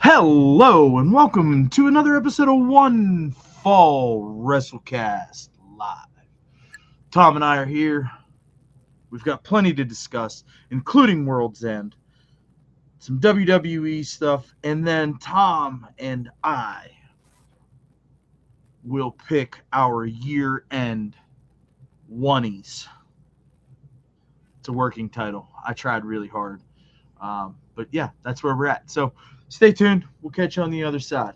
Hello and welcome to another episode of One Fall WrestleCast Live. Tom and I are here. We've got plenty to discuss, including World's End, some WWE stuff, and then Tom and I will pick our year-end oneies. It's a working title. I tried really hard. But yeah, that's where we're at. So stay tuned. We'll catch you on the other side.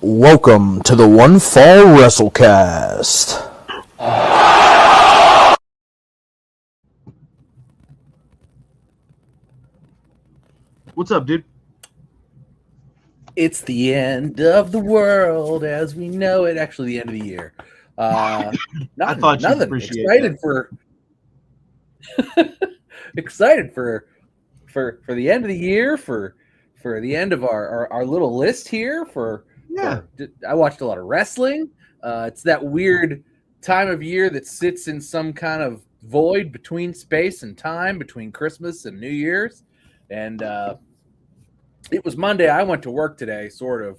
Welcome to the One Fall WrestleCast. What's up, dude? It's the end of the world as we know it. Actually, the end of the year. I thought you'd appreciate excited that. excited for the end of the year, for the end of our little list here. I watched a lot of wrestling. It's that weird time of year that sits in some kind of void between space and time, between Christmas and New Year's, and it was Monday. I went to work today, sort of.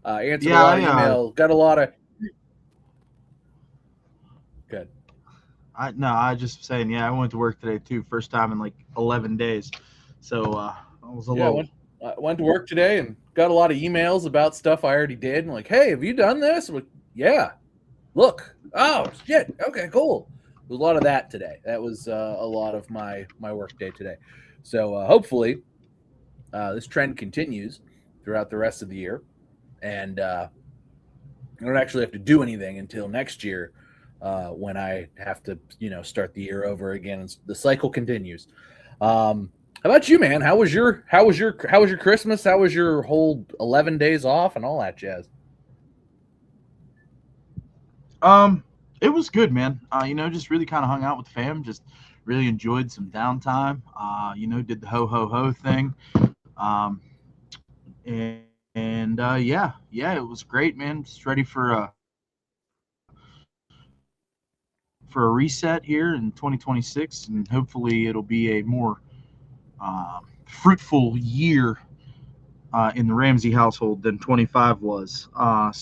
Answered a lot of email. Got a lot of. Good. I just saying, I went to work today too. First time in like 11 days. So I was a little. I went to work today and got a lot of emails about stuff I already did. And like, hey, have you done this? I'm like, yeah. Look. Oh, shit. Okay, cool. There was a lot of that today. That was a lot of my work day today. So hopefully this trend continues throughout the rest of the year. And I don't actually have to do anything until next year when I have to, start the year over again. And the cycle continues. How about you, man? How was your Christmas? How was your whole 11 days off and all that jazz? It was good, man. Just really kind of hung out with the fam. Just really enjoyed some downtime. Did the ho ho ho thing. It was great, man. Just ready for a reset here in 2026, and hopefully it'll be a more fruitful year in the Ramsey household than 25 was. We're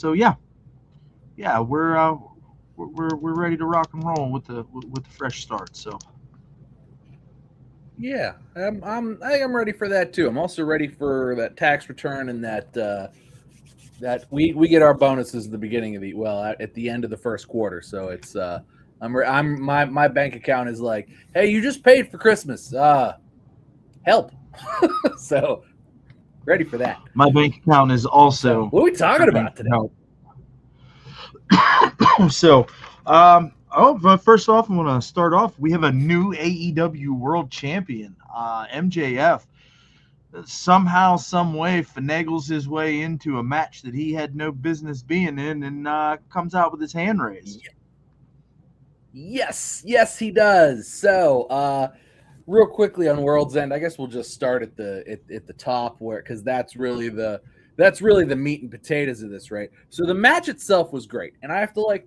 ready to rock and roll with the fresh start. So yeah, I think I'm ready for that too. I'm also ready for that tax return and that we get our bonuses at the beginning of at the end of the first quarter. So it's my bank account is like, hey, you just paid for Christmas. Help. So ready for that. My bank account is also. What are we talking about today? So, first off, I want to start off. We have a new AEW World Champion, MJF. Somehow, some way, finagles his way into a match that he had no business being in, and comes out with his hand raised. Yes, he does. So, real quickly on World's End, I guess we'll just start at the top because that's really the meat and potatoes of this, right? So the match itself was great, and I have to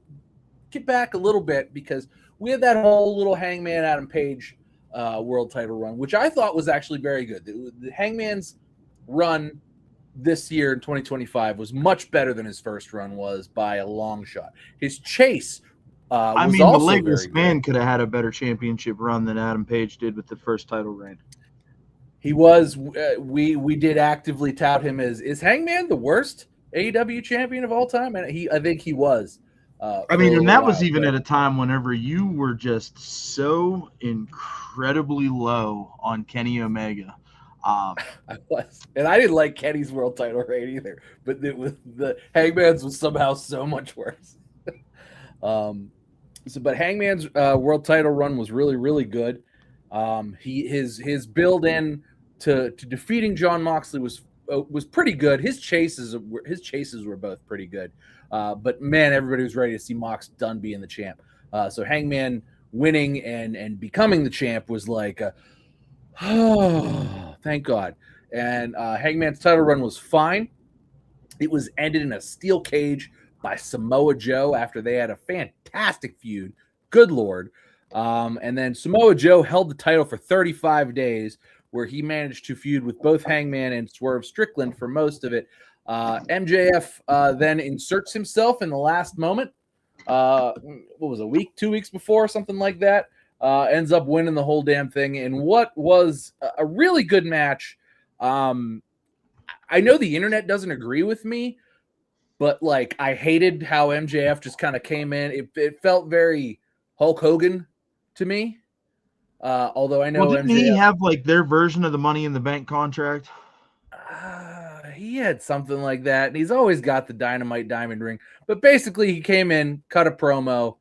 get back a little bit because we had that whole little Hangman Adam Page world title run, which I thought was actually very good. The Hangman's run this year in 2025 was much better than his first run was by a long shot. His chase. The Legless Man could have had a better championship run than Adam Page did with the first title reign. He was. We did actively tout him as, is Hangman the worst AEW champion of all time? And I think he was. And that was even at a time whenever you were just so incredibly low on Kenny Omega. I was, and I didn't like Kenny's world title reign either. But the Hangman's was somehow so much worse. But Hangman's world title run was really, really good. His build in to defeating Jon Moxley was pretty good. His chases were both pretty good. But man, everybody was ready to see Mox done being the champ. So Hangman winning and becoming the champ was like, oh, thank God. And Hangman's title run was fine. It was ended in a steel cage by Samoa Joe after they had a fantastic feud. Good Lord. And then Samoa Joe held the title for 35 days, where he managed to feud with both Hangman and Swerve Strickland for most of it. MJF then inserts himself in the last moment. What was it, a week, 2 weeks before, something like that. Ends up winning the whole damn thing in what was a really good match. I know the internet doesn't agree with me, but like I hated how MJF just kind of came in. It felt very Hulk Hogan to me. Although I know didn't MJF, he have like their version of the Money in the Bank contract? He had something like that, and he's always got the Dynamite Diamond ring. But basically, he came in, cut a promo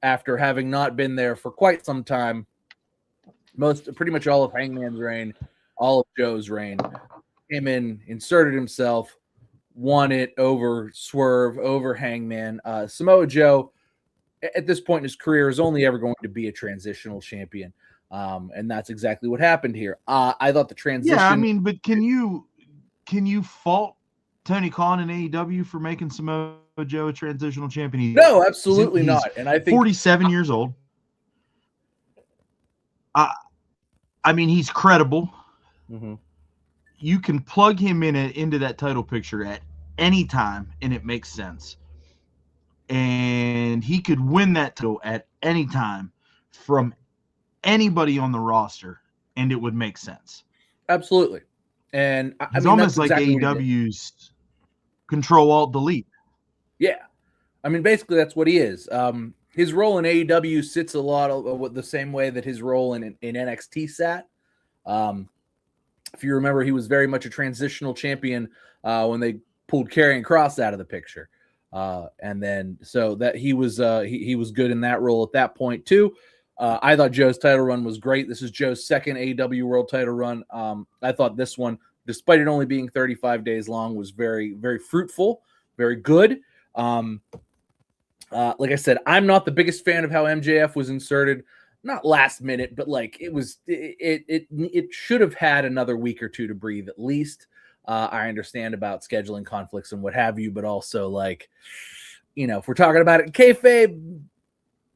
after having not been there for quite some time. Pretty much all of Hangman's reign, all of Joe's reign. Came in, inserted himself, won it over Swerve, over Hangman. Samoa Joe, at this point in his career, is only ever going to be a transitional champion. And that's exactly what happened here. I thought the transition. Yeah, I mean, but can you fault Tony Khan and AEW for making Samoa Joe a transitional champion? No, absolutely not. And I think 47 years old. I mean, he's credible. Mm-hmm. You can plug him into that title picture at any time, and it makes sense. And he could win that title at any time from anybody on the roster, and it would make sense. Absolutely. And it's almost like exactly AEW's Control Alt Delete. Yeah. I mean, basically that's what he is. His role in AEW sits a lot of the same way that his role in NXT sat. If you remember, he was very much a transitional champion when they pulled Karrion Kross out of the picture. And then so that he was good in that role at that point too. I thought Joe's title run was great. This is Joe's second AEW World title run. I thought this one, despite it only being 35 days long, was very, very fruitful, very good. Like I said, I'm not the biggest fan of how MJF was inserted. Not last minute, but like it should have had another week or two to breathe at least. I understand about scheduling conflicts and what have you, but also like, if we're talking about it in kayfabe,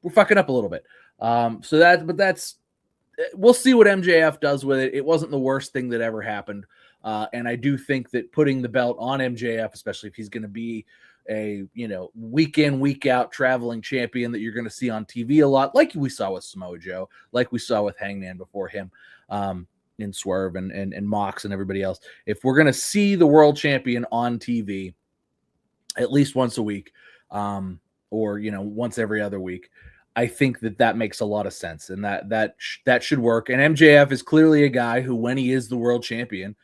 we're fucking up a little bit. We'll see what MJF does with it. It wasn't the worst thing that ever happened. And I do think that putting the belt on MJF, especially if he's going to be a, week in, week out traveling champion that you're going to see on TV a lot, like we saw with Samoa Joe, like we saw with Hangman before him, in Swerve and Mox and everybody else. If we're going to see the world champion on TV at least once a week, or, once every other week, I think that makes a lot of sense, and that should work. And MJF is clearly a guy who, when he is the world champion,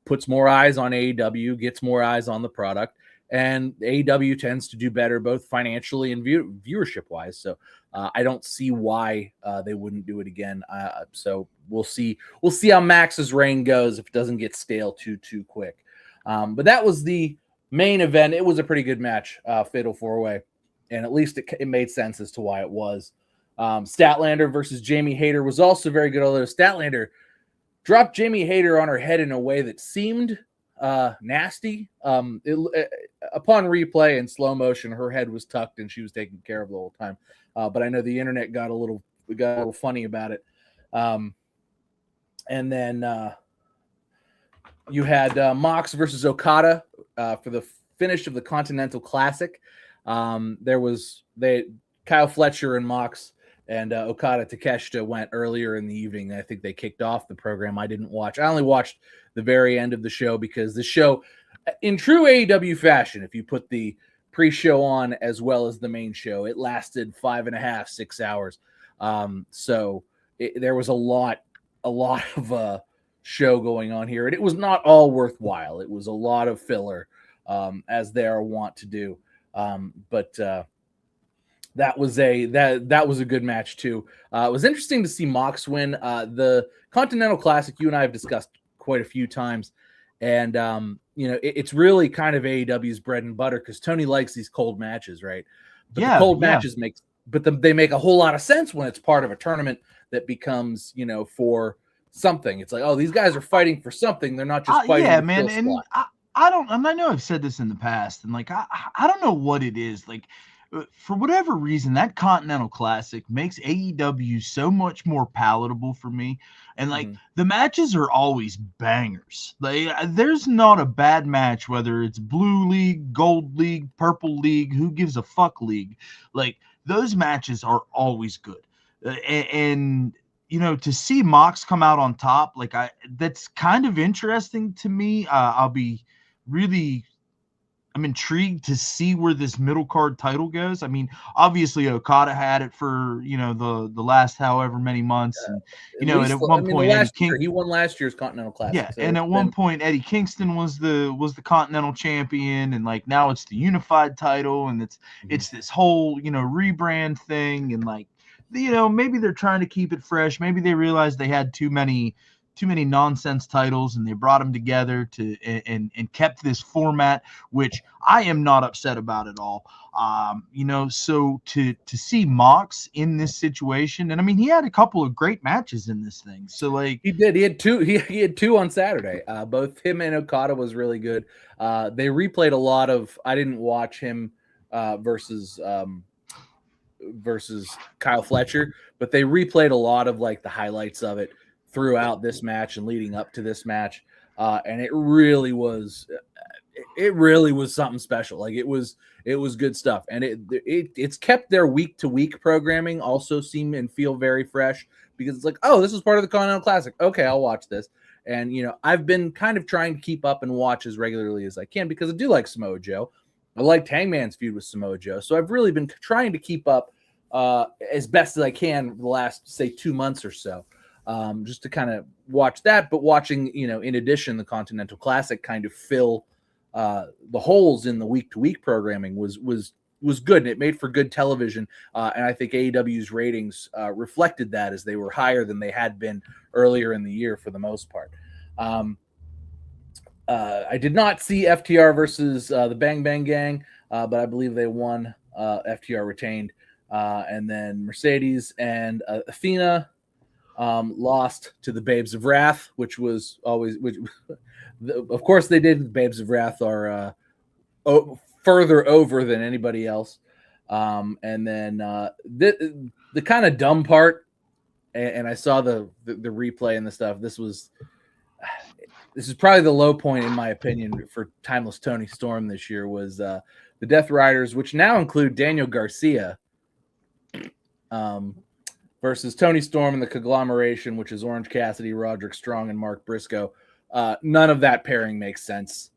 puts more eyes on AEW, gets more eyes on the product, and AEW tends to do better both financially and viewership wise. So I don't see why they wouldn't do it again. So we'll see how Max's reign goes if it doesn't get stale too quick. But that was the main event. It was a pretty good match, Fatal 4-Way. And at least it made sense as to why it was. Statlander versus Jamie Hayter was also very good, although Statlander dropped Jamie Hayter on her head in a way that seemed nasty. Upon replay in slow motion, her head was tucked and she was taken care of the whole time. But I know the internet got a little funny about it. And then you had Mox versus Okada for the finish of the Continental Classic. There was Kyle Fletcher and Mox and Okada Takeshita went earlier in the evening. I think they kicked off the program. I didn't watch. I only watched the very end of the show because the show, in true AEW fashion, if you put the pre-show on as well as the main show, it lasted 5.5, 6 hours. So there was a lot of show going on here, and it was not all worthwhile. It was a lot of filler, as they are wont to do. But that was a good match too. It was interesting to see Mox win the Continental Classic. You and I have discussed quite a few times. And it's really kind of AEW's bread and butter because Tony likes these cold matches, right? But the cold matches they make a whole lot of sense when it's part of a tournament that becomes, for something. It's like, oh, these guys are fighting for something. They're not just fighting. Yeah, man. And I don't, and I know I've said this in the past, and like, I don't know what it is. Like, for whatever reason, that Continental Classic makes AEW so much more palatable for me. And like, the matches are always bangers. Like, there's not a bad match, whether it's Blue League, Gold League, Purple League, who gives a fuck league. Like, those matches are always good. And to see Mox come out on top, like, that's kind of interesting to me. I'm intrigued to see where this middle card title goes. I mean, obviously Okada had it for, the last however many months. And, and at one point, he won last year's Continental Classic. Yeah. So and at one point, Eddie Kingston was the Continental champion. And like, now it's the unified title, and it's this whole, rebrand thing. And like, maybe they're trying to keep it fresh. Maybe they realized they had too many nonsense titles, and they brought them together and kept this format, which I am not upset about at all. So to see Mox in this situation, and I mean, he had a couple of great matches in this thing. So like he did, he had two on Saturday. Both him and Okada was really good. They replayed a lot of. I didn't watch him versus Kyle Fletcher, but they replayed a lot of like the highlights of it throughout this match and leading up to this match. And it really was something special. Like it was good stuff. And it's kept their week to week programming also seem and feel very fresh, because it's like, oh, this is part of the Continental Classic. Okay, I'll watch this. And, I've been kind of trying to keep up and watch as regularly as I can, because I do like Samoa Joe. I liked Hangman's feud with Samoa Joe. So I've really been trying to keep up as best as I can the last, say, 2 months or so. Just to kind of watch that, but watching, in addition, the Continental Classic kind of fill the holes in the week-to-week programming was good, and it made for good television. And I think AEW's ratings reflected that, as they were higher than they had been earlier in the year for the most part. I did not see FTR versus the Bang Bang Gang, but I believe they won. FTR retained, and then Mercedes and Athena lost to the Babes of Wrath, which was always, of course they did. The Babes of Wrath are further over than anybody else. And then the kind of dumb part, and I saw the replay and the stuff. This is probably the low point, in my opinion, for Timeless Tony Storm this year, was the Death Riders, which now include Daniel Garcia, versus Tony Storm and the Conglomeration, which is Orange Cassidy, Roderick Strong, and Mark Briscoe. None of that pairing makes sense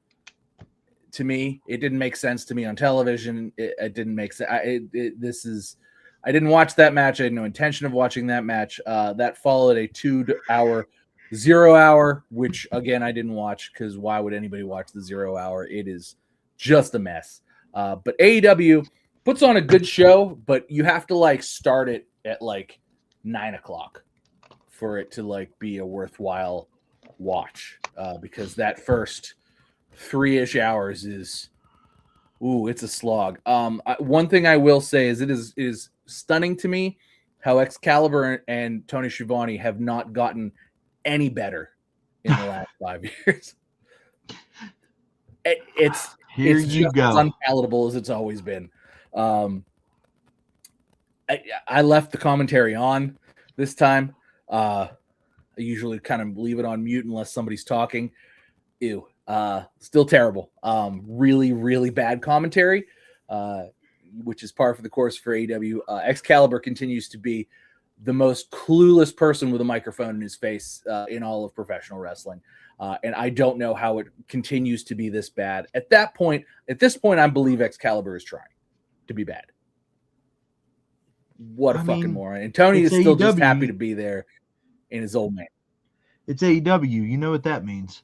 to me. It didn't make sense to me on television. It didn't make sense. I didn't watch that match. I had no intention of watching that match. That followed a 2 hour 0 hour, which again I didn't watch, because why would anybody watch the 0 hour? It is just a mess. But AEW puts on a good show, but you have to like start it at like 9 o'clock for it to like be a worthwhile watch, because that first 3-ish hours is, it's a slog. One thing I will say is it is stunning to me how Excalibur and Tony Schiavone have not gotten any better in the last 5 years. It's as unpalatable as it's always been. I left the commentary on this time. I usually kind of leave it on mute unless somebody's talking. Ew. Still terrible. Really, really bad commentary, which is par for the course for AEW. Excalibur continues to be the most clueless person with a microphone in his face in all of professional wrestling. And I don't know how it continues to be this bad. At this point, I believe Excalibur is trying to be bad. What a fucking moron. And Tony is still just happy to be there in his old man. It's AEW. You know what that means.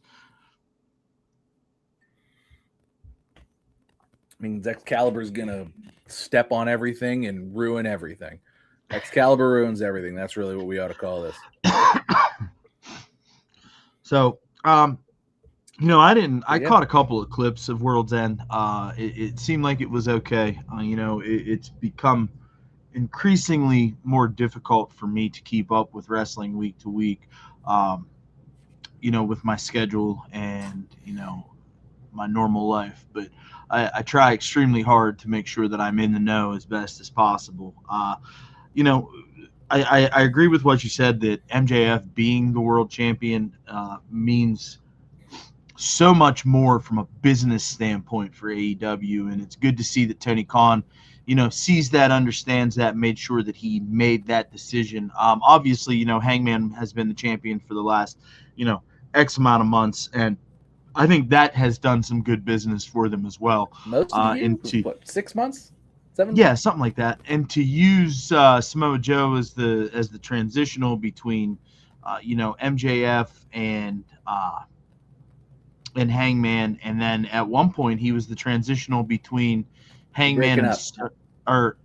I mean, Excalibur is going to step on everything and ruin everything. Excalibur ruins everything. That's really what we ought to call this. So, I Yeah. caught a couple of clips of World's End. It seemed like it was okay. It's become increasingly more difficult for me to keep up with wrestling week to week. Um, with my schedule and my normal life, but I try extremely hard to make sure that I'm in the know as best as possible. You know, I agree with what you said that MJF being the world champion means so much more from a business standpoint for AEW, and it's good to see that Tony Khan, sees that, understands that, made sure that he made that decision. Obviously, Hangman has been the champion for the last, X amount of months, and I think that has done some good business for them as well. Most of the year, And to what, 6 months, 7 months? Yeah, something like that, and to use Samoa Joe as the transitional between, MJF and Hangman, and then at one point he was the transitional between You're Hangman breaking and up. or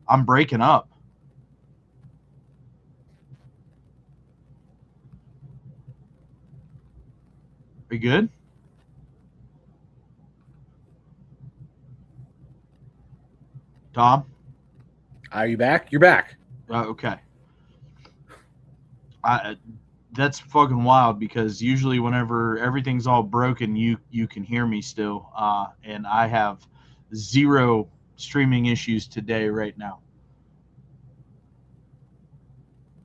I'm breaking up. Are you good, Tom? Are you back? You're back. Okay. I That's fucking wild because usually whenever everything's all broken, you can hear me still, and I have zero streaming issues today right now.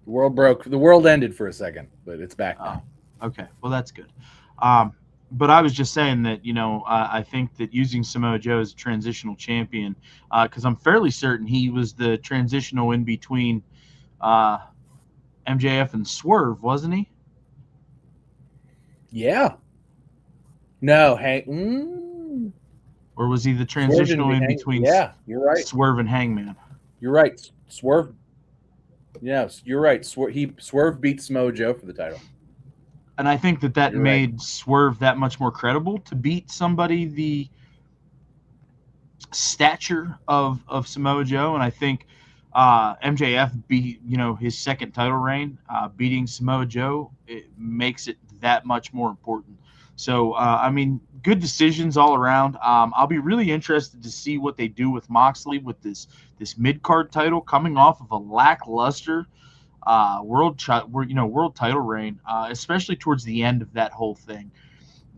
The world broke. The world ended for a second, but it's back Oh, now. okay. Well, that's good. But I was just saying that, I think that using Samoa Joe as a transitional champion, because I'm fairly certain he was the transitional in between uh, MJF and Swerve, wasn't he? Yeah. No, Or was he the Swerve didn't transitional be in hanging. between Yeah, you're right. Swerve and Hangman? You're right. Swerve. Yes, you're right. Swerve beat Samoa Joe for the title. And I think that You're right. made Swerve that much more credible to beat somebody the stature of Samoa Joe. And I think MJF beat his second title reign, beating Samoa Joe. It makes it that much more important. So good decisions all around. I'll be really interested to see what they do with Moxley with this mid card title coming off of a lackluster world title reign, especially towards the end of that whole thing.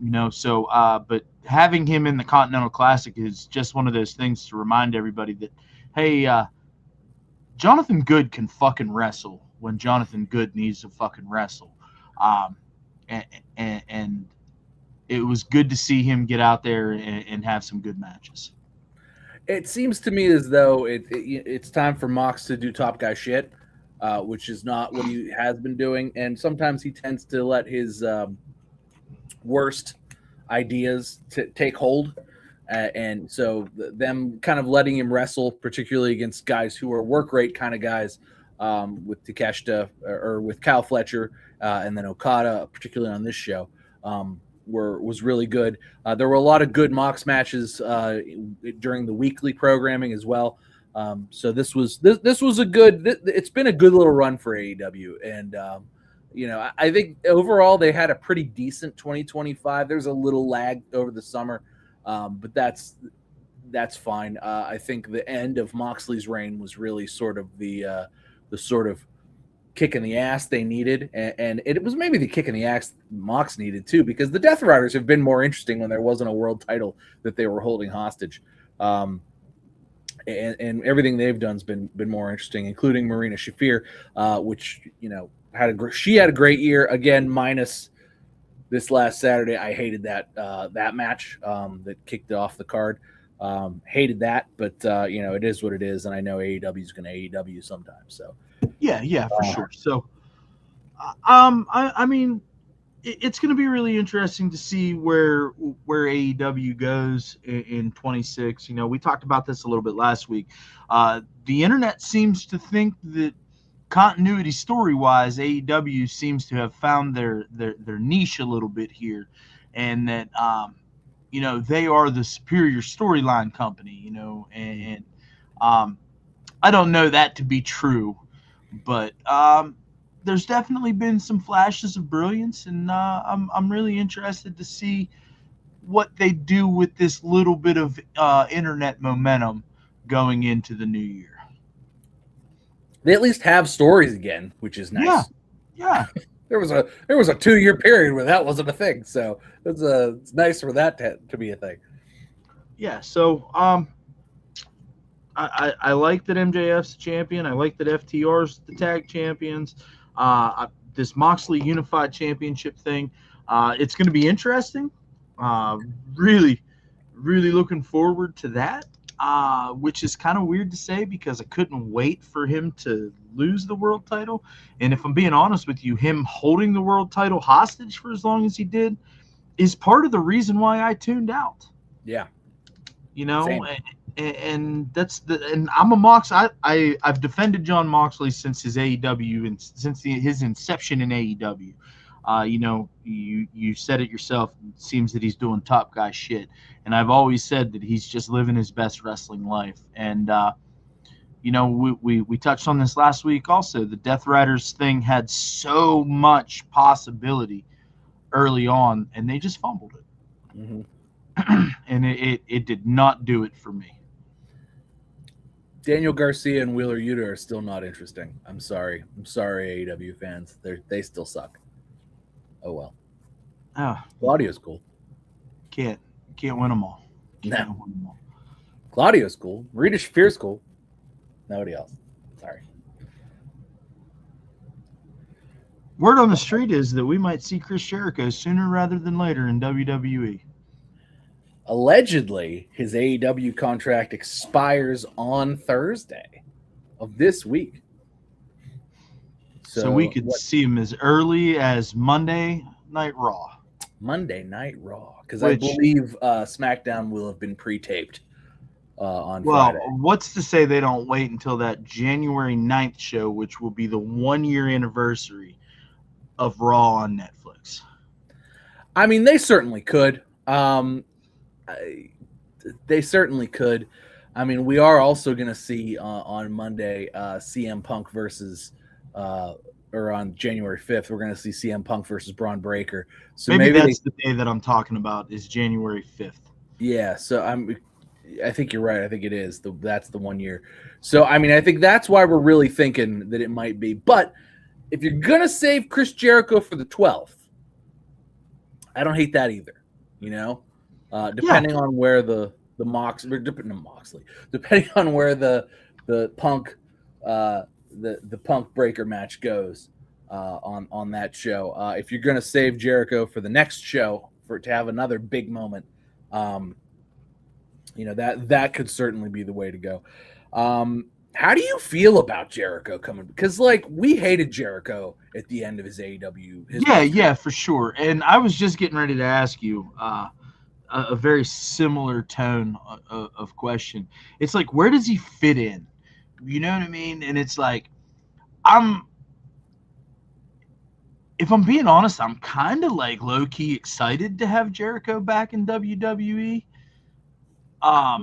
But having him in the Continental Classic is just one of those things to remind everybody that, hey, Jonathan Good can fucking wrestle when Jonathan Good needs to fucking wrestle. Um, and it was good to see him get out there and have some good matches. It seems to me as though it's time for Mox to do top guy shit, which is not what he has been doing. And sometimes he tends to let his worst ideas take hold. And so them kind of letting him wrestle, particularly against guys who are work rate kind of guys, with Takeshita or with Kyle Fletcher and then Okada, particularly on this show, was really good. There were a lot of good Mox matches during the weekly programming as well. So this was a good. It's been a good little run for AEW, and I think overall they had a pretty decent 2025. There's a little lag over the summer, but that's fine. I think the end of Moxley's reign was really sort of the sort of kick in the ass they needed, and it was maybe the kick in the ass Mox needed too, because the Death Riders have been more interesting when there wasn't a world title that they were holding hostage. And everything they've done has been more interesting, including Marina Shafir, which had a great year again, minus this last Saturday. I hated that match that kicked off the card. Hated that, but it is what it is, and I know AEW is going to AEW sometimes. So Yeah, for sure. So, it's going to be really interesting to see where AEW goes in 26. We talked about this a little bit last week. The internet seems to think that continuity story-wise, AEW seems to have found their niche a little bit here, and that they are the superior storyline company. And I don't know that to be true, but there's definitely been some flashes of brilliance, and I'm really interested to see what they do with this little bit of internet momentum going into the new year. They at least have stories again, which is nice. Yeah. There was a 2-year period where that wasn't a thing, so it's nice for that to be a thing. Yeah. So I like that MJF's champion. I like that FTR's the tag champions. This Moxley Unified Championship thing, it's going to be interesting. Really, really looking forward to that. Which is kind of weird to say because I couldn't wait for him to lose the world title. And if I'm being honest with you, him holding the world title hostage for as long as he did is part of the reason why I tuned out. Yeah. You know, and that's and I'm a Mox. I've defended John Moxley since his AEW and since his inception in AEW. You know, you said it yourself. It seems that he's doing top guy shit, and I've always said that he's just living his best wrestling life. And you know, we touched on this last week. Also, the Death Riders thing had so much possibility early on, and they just fumbled it. Mm-hmm. And it did not do it for me. Daniel Garcia and Wheeler Yuta are still not interesting. I'm sorry, AEW fans. They still suck. Oh well. Claudio's cool. Can't win them all. Can't win them all. Claudio's cool. Rita Shafir's cool. Nobody else. Sorry. Word on the street is that we might see Chris Jericho sooner rather than later in WWE. Allegedly, his AEW contract expires on Thursday of this week. So we could see him as early as Monday Night Raw. Monday Night Raw. Because I believe SmackDown will have been pre-taped on Friday. Well, what's to say they don't wait until that January 9th show, which will be the 1-year anniversary of Raw on Netflix? I mean, they certainly could. They certainly could. I mean, we are also going to see on Monday CM Punk versus, or on January 5th, we're going to see CM Punk versus Braun Breaker. So maybe that's the day that I'm talking about is January 5th. Yeah, so I think you're right. I think it is. That's the 1 year. So, I mean, I think that's why we're really thinking that it might be. But if you're going to save Chris Jericho for the 12th, I don't hate that either, you know? Depending on where the Moxley, depending on where the Punk the Punk Breaker match goes on that show. If you're going to save Jericho for the next show to have another big moment, you know, that could certainly be the way to go. How do you feel about Jericho coming? Because like we hated Jericho at the end of his AEW. Yeah, for sure. And I was just getting ready to ask you a very similar tone of question. It's like, where does he fit in? You know what I mean? And it's like, if I'm being honest, I'm kind of like low key excited to have Jericho back in WWE. I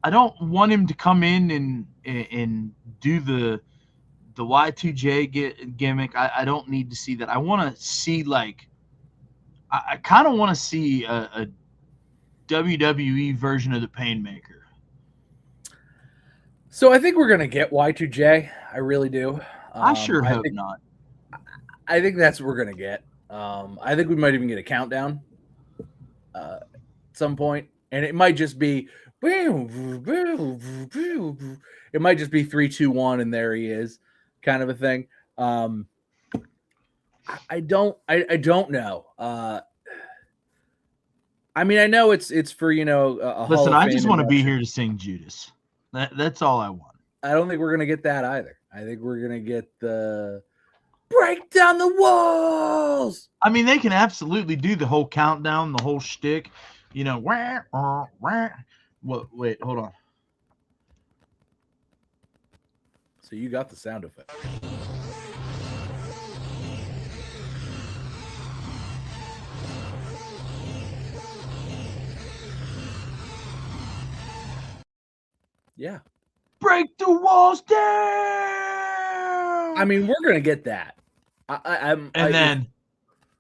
don't want him to come in and do the Y2J gimmick. I don't need to see that. I want to see I kind of want to see a WWE version of the Painmaker. So I think we're gonna get Y2J. I really do. I sure hope not. I think that's what we're gonna get. I think we might even get a countdown at some point, and it might just be. It might just be 3, 2, 1, and there he is, kind of a thing. I don't know. I mean, I know it's for, you know, listen, I just want to be here to sing Judas. That's all I want. I don't think we're gonna get that either. I think we're gonna get the break down the walls. I mean, they can absolutely do the whole countdown, the whole shtick. You know, wait, hold on. So you got the sound effect. Yeah. Break the walls down. I mean, we're gonna get that.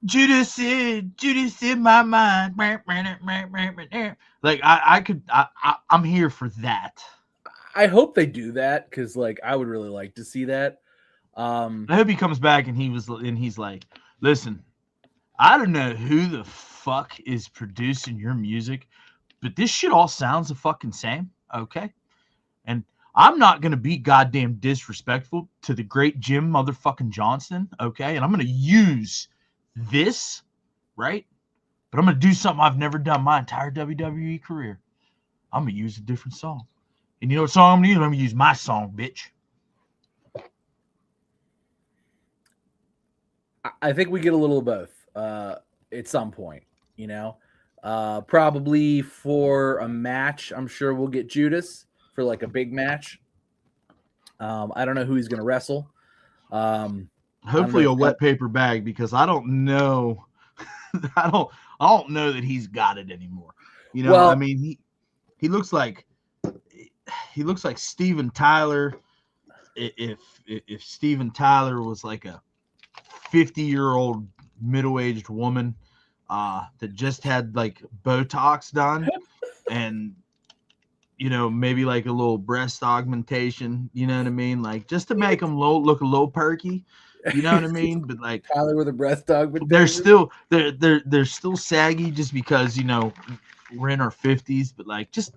Judas in my mind. Like I'm here for that. I hope they do that because like I would really like to see that. I hope he comes back and he's like, listen, I don't know who the fuck is producing your music, but this shit all sounds the fucking same, okay? And I'm not gonna be goddamn disrespectful to the great Jim motherfucking Johnson, okay? And I'm gonna use this, right? But I'm gonna do something I've never done my entire WWE career. I'm gonna use a different song. And you know what song I'm gonna use? I'm gonna use my song, bitch. I think we get a little of both at some point, you know. Probably for a match, I'm sure we'll get Judas for like a big match. I don't know who he's going to wrestle. Hopefully a wet paper bag because I don't know. I don't know that he's got it anymore. You know, Well, I mean he looks like Steven Tyler. If Steven Tyler was like a 50-year-old middle-aged woman that just had like Botox done and you know maybe like a little breast augmentation, you know what I mean, like just to make them look a little perky, you know what I mean, but like Tyler with a breast augmentation. they're still saggy just because you know we're in our 50s, but like just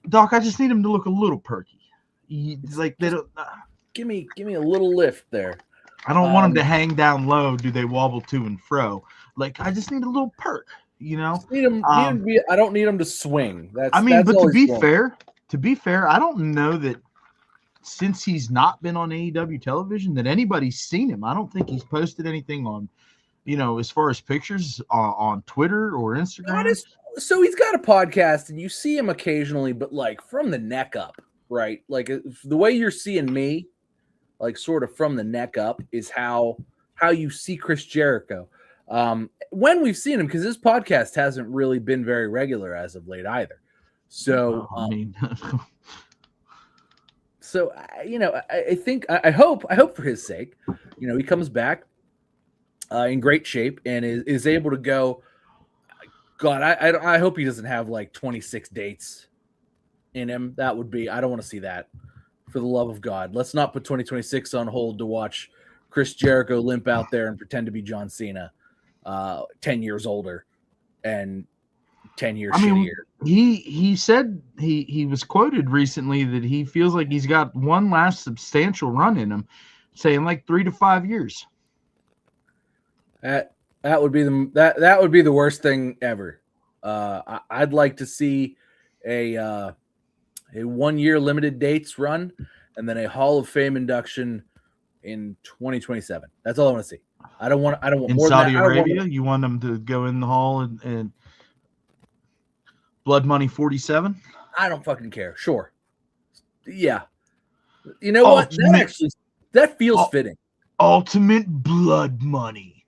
Doc, I just need them to look a little perky. It's like they don't. Give me a little lift there. I don't want them to hang down low. Do they wobble to and fro? Like I just need a little perk, you know. Need him to be, I don't need him to swing. That's but to be fair, I don't know that since he's not been on AEW television that anybody's seen him. I don't think he's posted anything on, you know, as far as pictures on Twitter or Instagram. So he's got a podcast, and you see him occasionally, but like from the neck up, right? Like the way you're seeing me. Like sort of from the neck up is how you see Chris Jericho. When we've seen him, because this podcast hasn't really been very regular as of late either. So, I mean, so you know, I think I hope for his sake, you know, he comes back in great shape and is able to go. God, I hope he doesn't have like 26 dates in him. That would be, I don't want to see that. For the love of God, let's not put 2026 on hold to watch Chris Jericho limp out there and pretend to be John Cena, 10 years older and 10 years shittier. He said he was quoted recently that he feels like he's got one last substantial run in him, saying like 3 to 5 years. That would be that would be the worst thing ever. I'd like to see a 1 year limited dates run, and then a Hall of Fame induction in 2027. That's all I want to see. I don't want in more Saudi than that. Arabia. You want them to go in the hall and Blood Money 47? I don't fucking care. Sure. Yeah. You know what? That feels fitting. Ultimate Blood Money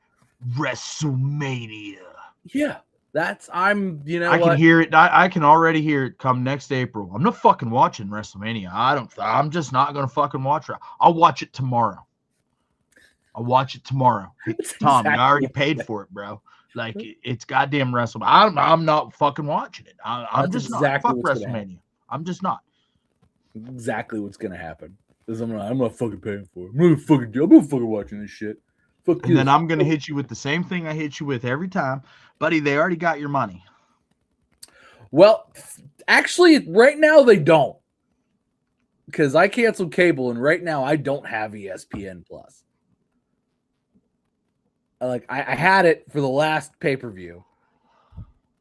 WrestleMania. Yeah. I can hear it. I can already hear it come next April. I'm not fucking watching WrestleMania. I'm just not going to fucking watch it. I'll watch it tomorrow. Tom, exactly. You already paid for it, bro. Like it's goddamn WrestleMania. I'm not fucking watching it. I'm just not. Fuck WrestleMania. I'm just not. Exactly what's going to happen. Because I'm not fucking paying for it. I'm not fucking watching this shit. And then I'm going to hit you with the same thing I hit you with every time. Buddy, they already got your money. Well, actually, right now they don't. Because I canceled cable, and right now I don't have ESPN Plus. Like, I had it for the last pay-per-view.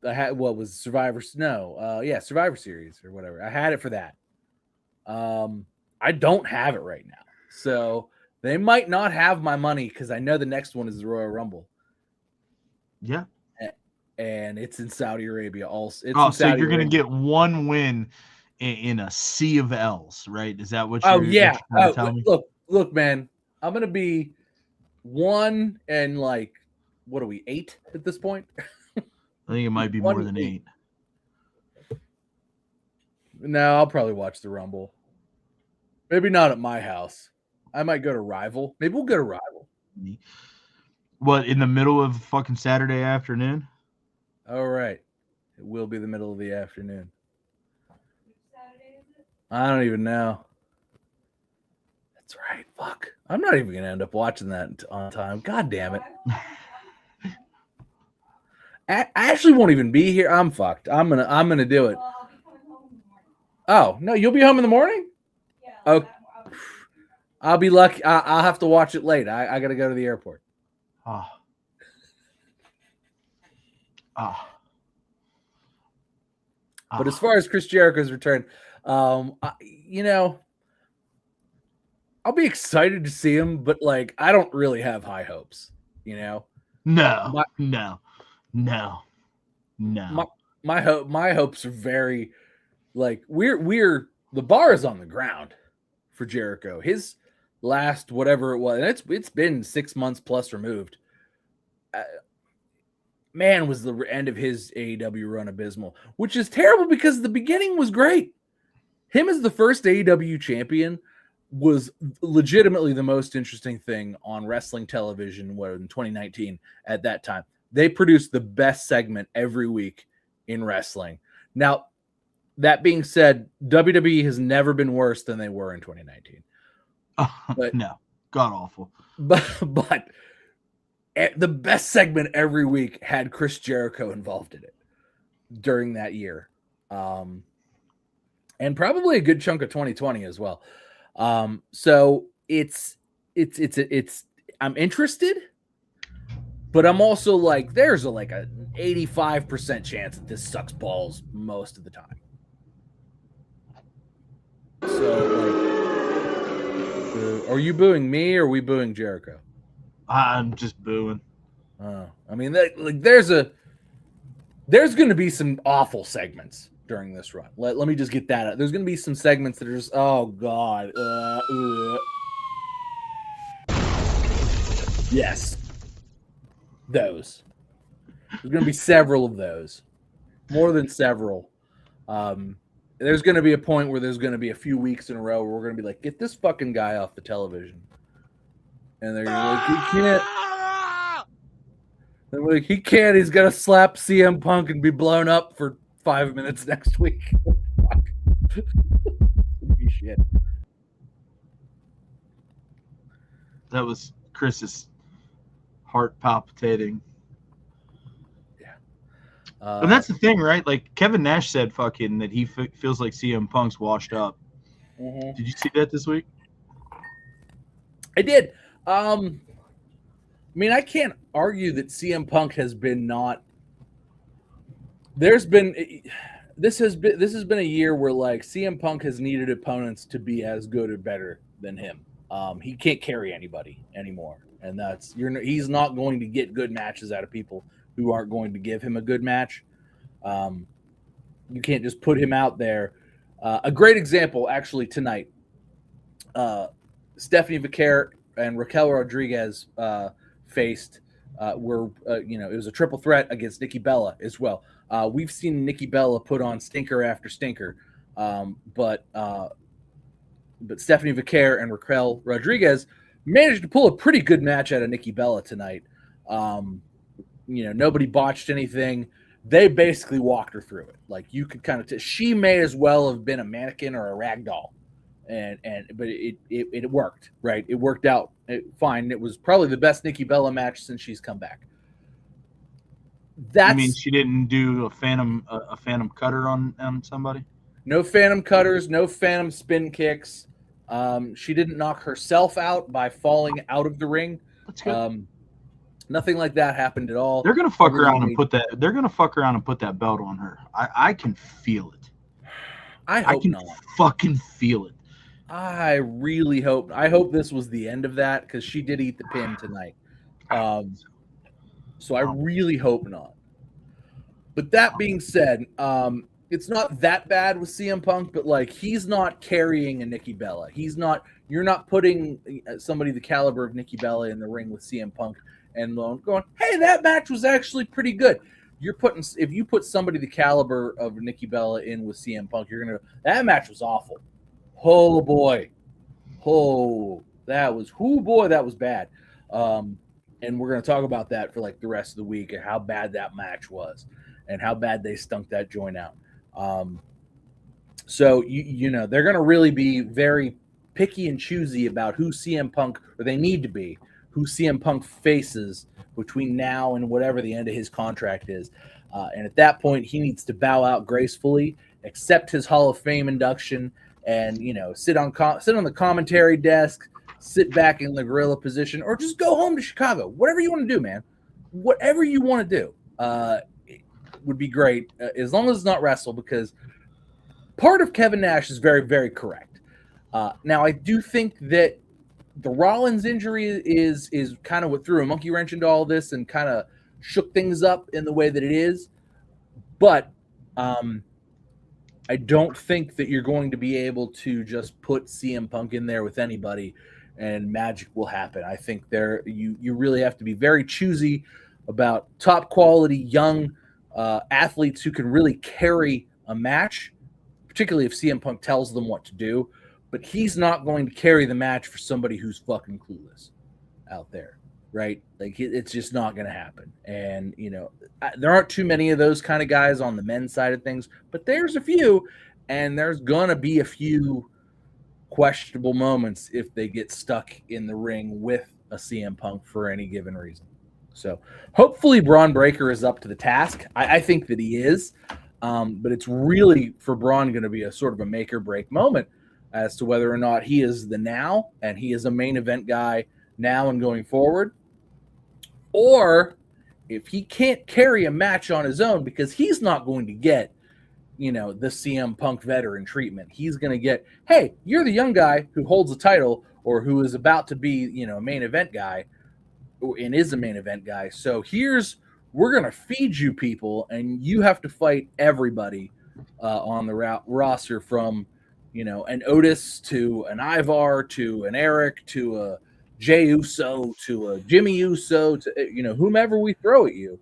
I had, what was Survivor Series or whatever. I had it for that. I don't have it right now. So they might not have my money because I know the next one is the Royal Rumble. Yeah. And it's in Saudi Arabia also. So you're going to get one win in a sea of L's, right? Is that what you're trying to tell me? Look, man, I'm going to be 1 and like, what are we, 8 at this point? I think it might be more than 8. No, I'll probably watch the Rumble. Maybe not at my house. I might go to Rival. Maybe we'll go to Rival. What, in the middle of fucking Saturday afternoon? All right. It will be the middle of the afternoon. I don't even know. That's right. Fuck. I'm not even gonna end up watching that on time. God damn it. I actually won't even be here. I'm fucked. I'm gonna do it. Oh no, you'll be home in the morning. Oh, I'll be lucky. I'll have to watch it late. I gotta go to the airport. Oh. Oh. But as far as Chris Jericho's return, I'll be excited to see him, but like I don't really have high hopes. No. My hopes are very like we're the bar is on the ground for Jericho. His last whatever it was, and it's been 6 months plus removed. Man, was the end of his AEW run abysmal, which is terrible because the beginning was great. Him as the first AEW champion was legitimately the most interesting thing on wrestling television in 2019 at that time. They produced the best segment every week in wrestling. Now, that being said, WWE has never been worse than they were in 2019. But, no, god awful. But the best segment every week had Chris Jericho involved in it during that year. And probably a good chunk of 2020 as well. So it's I'm interested, but I'm also like, there's an 85% chance that this sucks balls most of the time. So are you booing me or are we booing Jericho? I'm just booing. I mean, there's going to be some awful segments during this run. Let me just get that out. There's going to be some segments that are just, oh God. Yes. Those. There's going to be several of those. More than several. There's going to be a point where there's going to be a few weeks in a row where we're going to be like, get this fucking guy off the television. And they're like, he can't. They're like, he can't. He's got to slap CM Punk and be blown up for 5 minutes next week. Shit. That was Chris's heart palpitating. Yeah. And that's the thing, right? Like Kevin Nash said fucking that he feels like CM Punk's washed up. Mm-hmm. Did you see that this week? I did. I mean, I can't argue that CM Punk has been not. This has been a year where like CM Punk has needed opponents to be as good or better than him. He can't carry anybody anymore, and he's not going to get good matches out of people who aren't going to give him a good match. You can't just put him out there. A great example, actually, tonight. Stephanie Vaquer and Raquel Rodriguez faced it was a triple threat against Nikki Bella as well. We've seen Nikki Bella put on stinker after stinker, but Stephanie Vaquer and Raquel Rodriguez managed to pull a pretty good match out of Nikki Bella tonight. Nobody botched anything. They basically walked her through it. Like you could kind of she may as well have been a mannequin or a rag doll. But it worked, right? It worked out fine. It was probably the best Nikki Bella match since she's come back. I mean, she didn't do a phantom cutter on somebody? No phantom cutters, no phantom spin kicks. She didn't knock herself out by falling out of the ring. That's good. Nothing like that happened at all. They're gonna fuck around and put that. They're gonna fuck around and put that belt on her. I can feel it. I can not. Fucking feel it. I really hope. I hope this was the end of that because she did eat the pin tonight. So I really hope not. But that being said, it's not that bad with CM Punk, but like he's not carrying a Nikki Bella. He's not. You're not putting somebody the caliber of Nikki Bella in the ring with CM Punk and going, hey, that match was actually pretty good. If you put somebody the caliber of Nikki Bella in with CM Punk, you're gonna. That match was awful. Oh boy, that was bad. And we're going to talk about that for like the rest of the week and how bad that match was and how bad they stunk that joint out. So you know they're going to really be very picky and choosy about who CM Punk, or they need to be, who CM Punk faces between now and whatever the end of his contract is. And at that point, he needs to bow out gracefully, accept his Hall of Fame induction, and sit on the commentary desk, sit back in the gorilla position, or just go home to Chicago. Whatever you want to do, man. Whatever you want to do would be great, as long as it's not wrestle, because part of Kevin Nash is very, very correct. Now, I do think that the Rollins injury is kind of what threw a monkey wrench into all this and kind of shook things up in the way that it is. But I don't think that you're going to be able to just put CM Punk in there with anybody and magic will happen. I think you really have to be very choosy about top quality young athletes who can really carry a match, particularly if CM Punk tells them what to do. But he's not going to carry the match for somebody who's fucking clueless out there, right? Like, it's just not going to happen. And, there aren't too many of those kind of guys on the men's side of things, but there's a few, and there's going to be a few questionable moments if they get stuck in the ring with a CM Punk for any given reason. So hopefully Braun Breaker is up to the task. I think that he is, but it's really for Braun going to be a sort of a make or break moment as to whether or not he is the now and he is a main event guy now and going forward, or if he can't carry a match on his own, because he's not going to get the CM Punk veteran treatment. He's going to get, hey, you're the young guy who holds a title or who is about to be, a main event guy and is a main event guy. So we're going to feed you people and you have to fight everybody on the roster, from, an Otis to an Ivar to an Eric to a Jey Uso to a Jimmy Uso to, whomever we throw at you,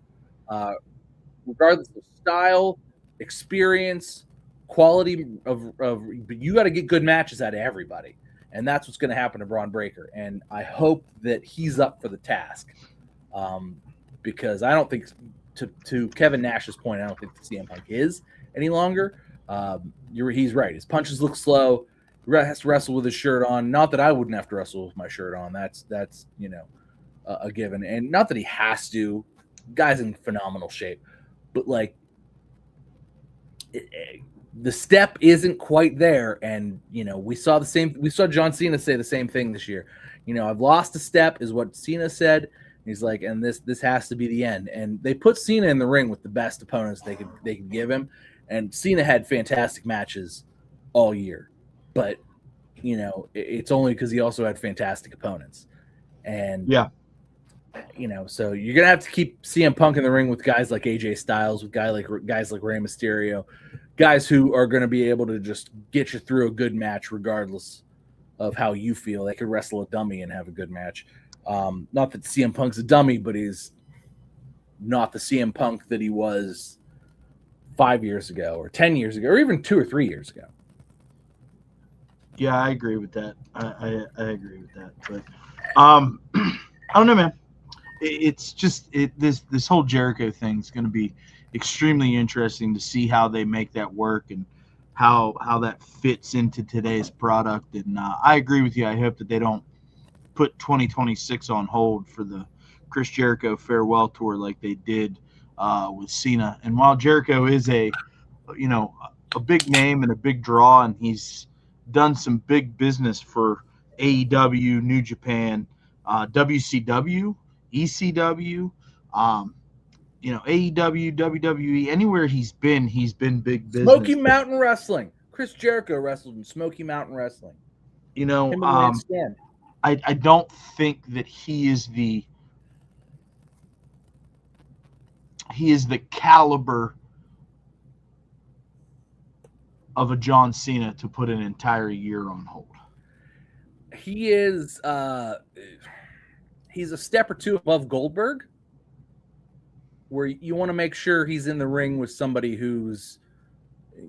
regardless of style, experience, quality of you got to get good matches out of everybody. And that's what's going to happen to Braun Breaker. And I hope that he's up for the task, because I don't think, to Kevin Nash's point, I don't think the CM Punk is any longer. He's right. His punches look slow. He has to wrestle with his shirt on. Not that I wouldn't have to wrestle with my shirt on. That's a given. And not that he has to. Guy's in phenomenal shape. But, like, the step isn't quite there. And, we saw John Cena say the same thing this year. I've lost a step is what Cena said. He's like, and this has to be the end. And they put Cena in the ring with the best opponents they could give him. And Cena had fantastic matches all year. But, it's only because he also had fantastic opponents. And, yeah, so you're going to have to keep CM Punk in the ring with guys like AJ Styles, with guys like Rey Mysterio, guys who are going to be able to just get you through a good match regardless of how you feel. They could wrestle a dummy and have a good match. Not that CM Punk's a dummy, but he's not the CM Punk that he was 5 years ago or 10 years ago or even 2 or 3 years ago. Yeah, I agree with that. I agree with that. But I don't know, man. It's just this whole Jericho thing is going to be extremely interesting to see how they make that work and how that fits into today's product. And I agree with you. I hope that they don't put 2026 on hold for the Chris Jericho farewell tour like they did with Cena. And while Jericho is a big name and a big draw, and he's done some big business for AEW, New Japan, WCW, ECW, AEW, WWE, anywhere he's been big business. Smoky Mountain Wrestling. Chris Jericho wrestled in Smoky Mountain Wrestling. I don't think that he is the caliber of a John Cena to put an entire year on hold. He is he's a step or two above Goldberg, where you want to make sure he's in the ring with somebody who's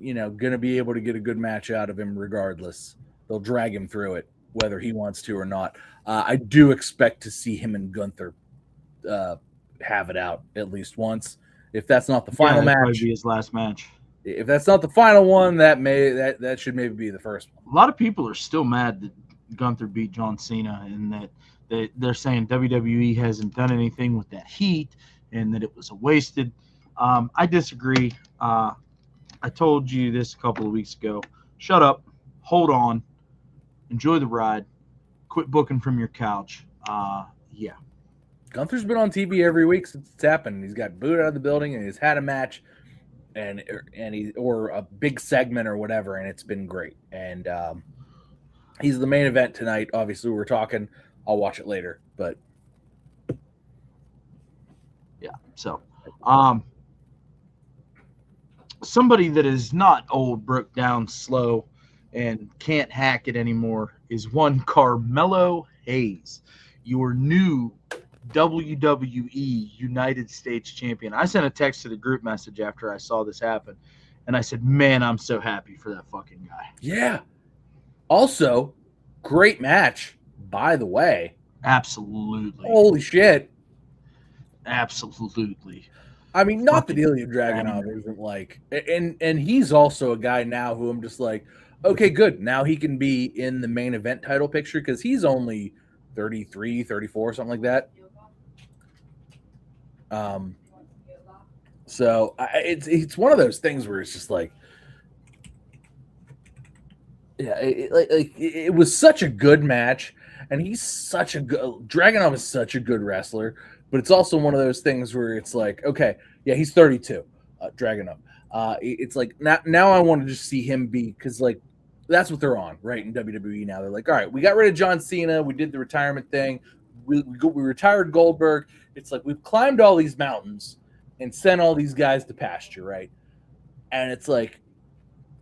going to be able to get a good match out of him regardless. They'll drag him through it whether he wants to or not. I do expect to see him and Gunther have it out at least once. If that's not the final match, probably be his last match. If that's not the final one, that should maybe be the first one. A lot of people are still mad that Gunther beat John Cena, and that they're saying WWE hasn't done anything with that heat, and that it was a wasted. I disagree. I told you this a couple of weeks ago. Shut up, hold on, enjoy the ride, quit booking from your couch. Yeah. Gunther's been on TV every week since it's happened. He's got booed out of the building, and he's had a match, and or a big segment or whatever, and it's been great. And he's the main event tonight. Obviously, we're talking. I'll watch it later, but yeah. So, somebody that is not old, broke down, slow, and can't hack it anymore is one Carmelo Hayes, your new WWE United States champion. I sent a text to the group message after I saw this happen, and I said, man, I'm so happy for that fucking guy. Yeah. Also, great match, by the way. Absolutely. Holy shit. Absolutely. I mean, not that Ilya Dragunov isn't like, and he's also a guy now who I'm just like, okay, good. Now he can be in the main event title picture because he's only 33, 34, something like that. So it's one of those things where it's just like, yeah, it was such a good match, and he's such a good Dragunov is such a good wrestler, but it's also one of those things where it's like, okay, yeah, he's 32, Dragunov. It's like now I want to just see him be, because like that's what they're on right in WWE now. They're like, all right, we got rid of John Cena, we did the retirement thing, we retired Goldberg. It's like we've climbed all these mountains and sent all these guys to pasture, right? And it's like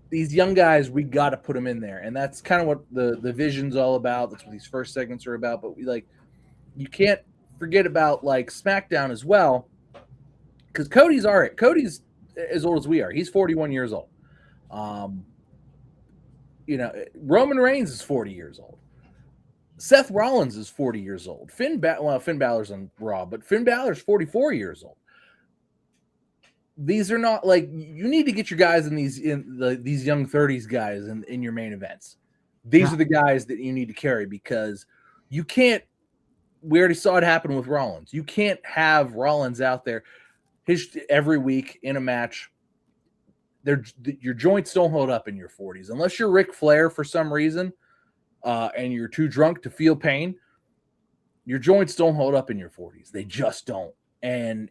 these young guys, we got to put them in there, and that's kind of what the vision's all about. That's what these first segments are about. But you can't forget about like SmackDown as well, because Cody's all right. Cody's as old as we are. He's 41 years old. Roman Reigns is 40 years old. Seth Rollins is 40 years old. Finn Balor's on Raw, but Finn Balor's 44 years old. These are not like, you need to get your guys in these young 30s guys in your main events. These are the guys that you need to carry, because you can't. We already saw it happen with Rollins. You can't have Rollins out there every week in a match. Your joints don't hold up in your 40s unless you're Ric Flair for some reason. And you're too drunk to feel pain, your joints don't hold up in your 40s. They just don't. And,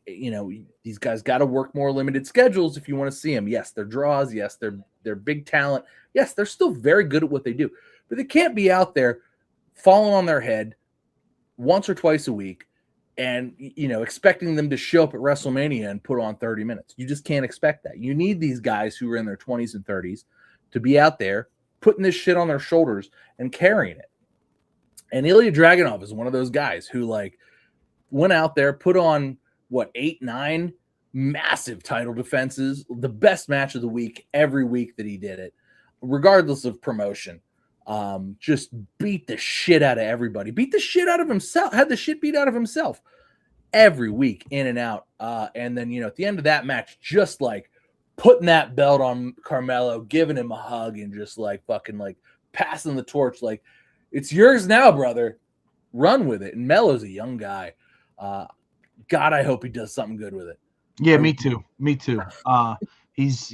these guys got to work more limited schedules if you want to see them. Yes, they're draws. Yes, they're big talent. Yes, they're still very good at what they do. But they can't be out there falling on their head once or twice a week and, expecting them to show up at WrestleMania and put on 30 minutes. You just can't expect that. You need these guys who are in their 20s and 30s to be out there putting this shit on their shoulders and carrying it. And Ilya Dragunov is one of those guys who went out there, put on 8, 9 massive title defenses, the best match of the week every week that he did it, regardless of promotion. Just beat the shit out of everybody, beat the shit out of himself, had the shit beat out of himself every week, in and out. And then, at the end of that match, just putting that belt on Carmelo, giving him a hug, and just fucking passing the torch, it's yours now, brother. Run with it. And Melo's a young guy. God, I hope he does something good with it. Yeah, me too. He's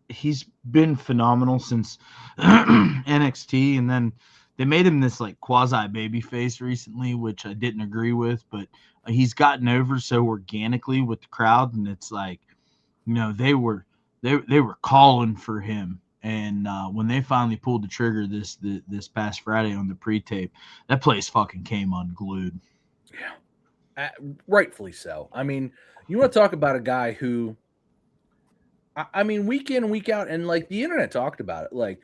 he's been phenomenal since NXT, and then they made him this quasi baby face recently, which I didn't agree with, but he's gotten over so organically with the crowd, and it's they were calling for him, and when they finally pulled the trigger this past Friday on the pre-tape, that place fucking came unglued. Yeah, rightfully so. I mean, you want to talk about a guy who, I mean, week in and week out, and the internet talked about it,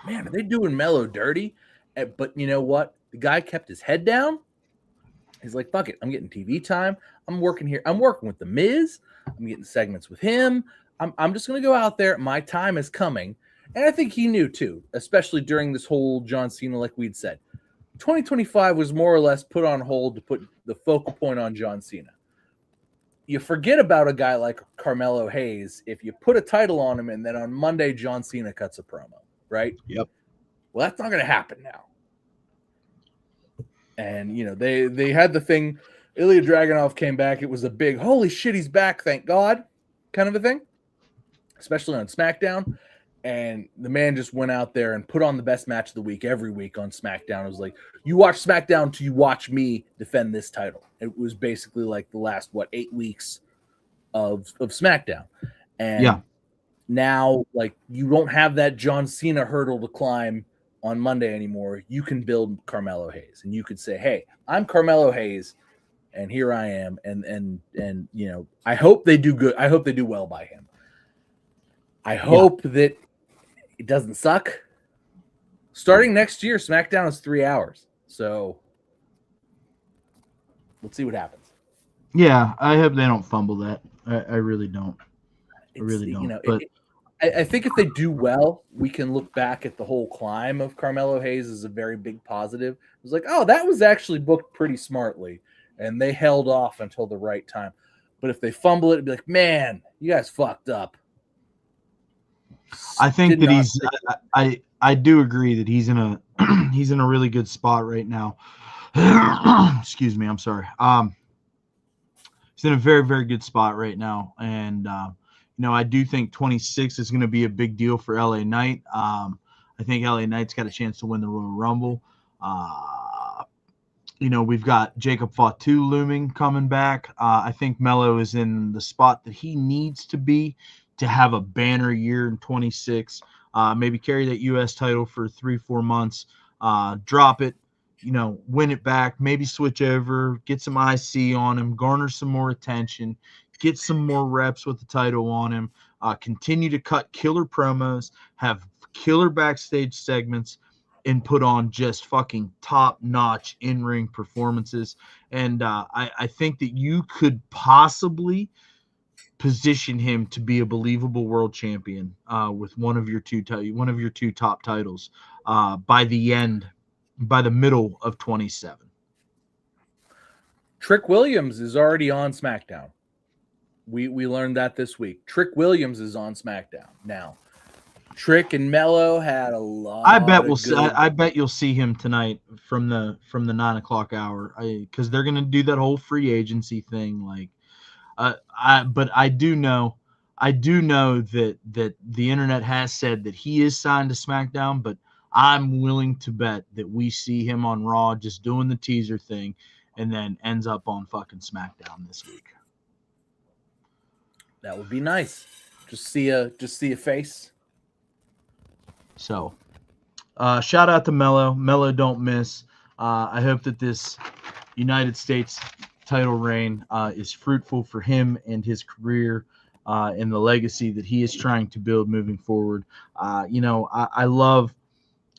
man, are they doing Melo dirty? But you know what? The guy kept his head down. He's like, fuck it, I'm getting TV time. I'm working here. I'm working with The Miz. I'm getting segments with him. I'm just going to go out there. My time is coming. And I think he knew too, especially during this whole John Cena, like we'd said. 2025 was more or less put on hold to put the focal point on John Cena. You forget about a guy like Carmelo Hayes if you put a title on him and then on Monday John Cena cuts a promo, right? Yep. Well, that's not going to happen now. And, they had the thing, Ilya Dragunov came back. It was a big, holy shit, he's back, thank God, kind of a thing, especially on SmackDown. And the man just went out there and put on the best match of the week every week on SmackDown. It was like, you watch SmackDown till you watch me defend this title. It was basically like the last, 8 weeks of SmackDown. And now, you don't have that John Cena hurdle to climb on Monday anymore. You can build Carmelo Hayes. And you could say, hey, I'm Carmelo Hayes, and here I am. And I hope they do good. I hope they do well by him. I hope that it doesn't suck. Starting next year, SmackDown is 3 hours. So let's see what happens. Yeah, I hope they don't fumble that. I really don't. I really don't. But I think if they do well, we can look back at the whole climb of Carmelo Hayes as a very big positive. It was like, oh, that was actually booked pretty smartly, and they held off until the right time. But if they fumble it, it'd be like, man, you guys fucked up. I think that I do agree that he's in a he's in a really good spot right now. Excuse me, I'm sorry. He's in a very, very good spot right now, and I do think 26 is going to be a big deal for LA Knight. I think LA Knight's got a chance to win the Royal Rumble. We've got Jacob Fatu looming coming back. I think Melo is in the spot that he needs to be to have a banner year in 26, maybe carry that U.S. title for 3-4 months, drop it, win it back, maybe switch over, get some IC on him, garner some more attention, get some more reps with the title on him, continue to cut killer promos, have killer backstage segments, and put on just fucking top-notch in-ring performances. And I think that you could possibly position him to be a believable world champion with one of your two top titles by the middle of 27. Trick Williams is already on SmackDown. We learned that this week. Trick Williams is on SmackDown now. Trick and Melo had a lot. I bet you'll see him tonight from the 9 o'clock hour because they're gonna do that whole free agency thing. But I do know that the internet has said that he is signed to SmackDown, but I'm willing to bet that we see him on Raw just doing the teaser thing and then ends up on fucking SmackDown this week. That would be nice. Just see a face. So, shout out to Melo. Melo don't miss. I hope that this United States title reign is fruitful for him and his career and the legacy that he is trying to build moving forward. I love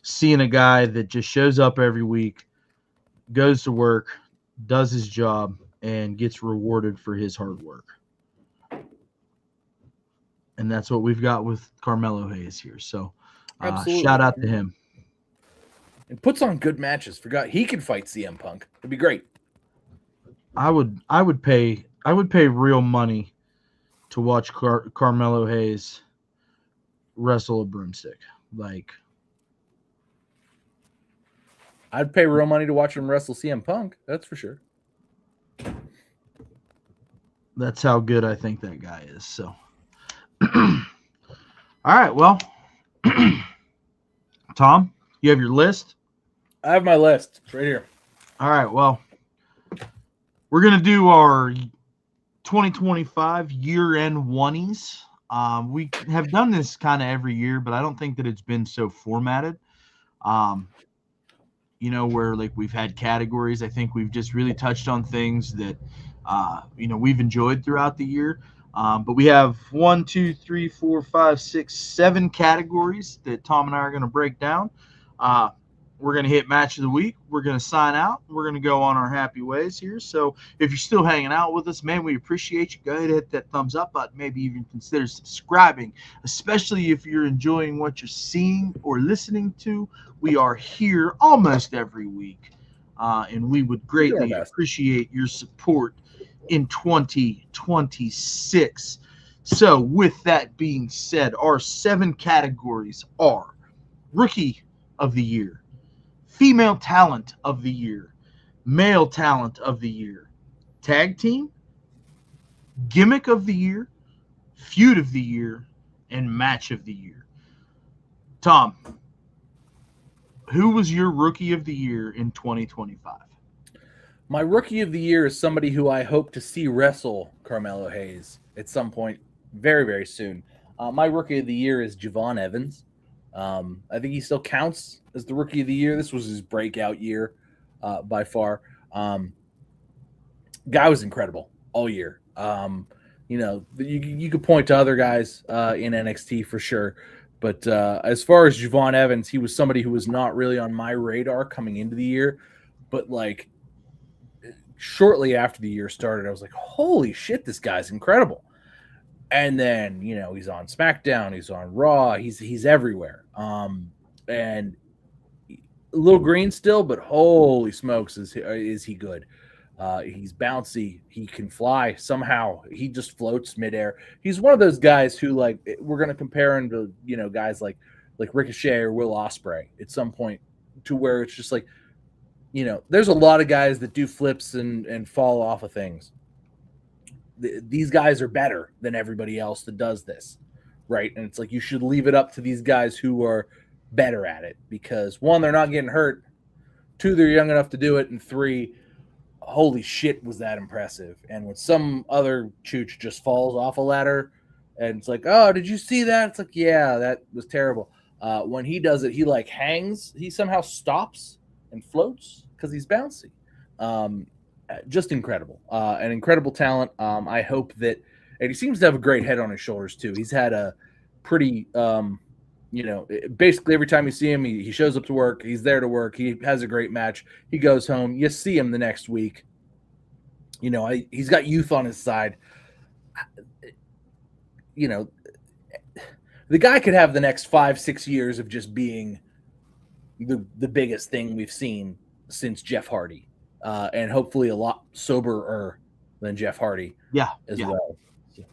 seeing a guy that just shows up every week, goes to work, does his job, and gets rewarded for his hard work. And that's what we've got with Carmelo Hayes here. So shout out to him. And puts on good matches. Forgot he can fight CM Punk. It'd be great. I would pay real money to watch Carmelo Hayes wrestle a broomstick. I'd pay real money to watch him wrestle CM Punk. That's for sure. That's how good I think that guy is. So, all right. Well, Tom, you have your list? I have my list. It's right here. All right. Well, we're going to do our 2025 year-end oneies. We have done this kind of every year, but I don't think that it's been so formatted. Where we've had categories. I think we've just really touched on things that, we've enjoyed throughout the year. But we have 1, 2, 3, 4, 5, 6, 7 categories that Tom and I are going to break down. we're going to hit match of the week. We're going to sign out. We're going to go on our happy ways here. So if you're still hanging out with us, man, we appreciate you. Go ahead and hit that thumbs up button. Maybe even consider subscribing, especially if you're enjoying what you're seeing or listening to. We are here almost every week, and we would greatly appreciate your support in 2026. So with that being said, our 7 categories are Rookie of the Year, Female Talent of the Year, Male Talent of the Year, Tag Team, Gimmick of the Year, Feud of the Year, and Match of the Year. Tom, who was your Rookie of the Year in 2025? My Rookie of the Year is somebody who I hope to see wrestle Carmelo Hayes at some point very, very soon. My Rookie of the Year is Javon Evans. I think he still counts as the Rookie of the Year. This was his breakout year by far. Guy was incredible all year. You could point to other guys in NXT for sure. But as far as Javon Evans, he was somebody who was not really on my radar coming into the year. But like shortly after the year started, I was like, holy shit, this guy's incredible. And then, he's on SmackDown, he's on Raw, he's everywhere. And a little green still, but holy smokes, is he good. He's bouncy, he can fly somehow, he just floats midair. He's one of those guys who, like, we're going to compare him to, guys like Ricochet or Will Ospreay at some point, to where it's just like, there's a lot of guys that do flips and fall off of things. These guys are better than everybody else that does this, right? And it's like you should leave it up to these guys who are better at it, because 1, they're not getting hurt, 2, they're young enough to do it, and 3, holy shit, was that impressive. And when some other chooch just falls off a ladder and it's like, oh, did you see that? It's like, yeah, that was terrible. When he does it, he like hangs, he somehow stops and floats because he's bouncy. Just incredible. An incredible talent. I hope that, and he seems to have a great head on his shoulders too. He's had a pretty, basically every time you see him, he shows up to work. He's there to work. He has a great match. He goes home. You see him the next week. He's got youth on his side. The guy could have the next 5-6 years of just being the biggest thing we've seen since Jeff Hardy, and hopefully a lot soberer than Jeff Hardy. As well.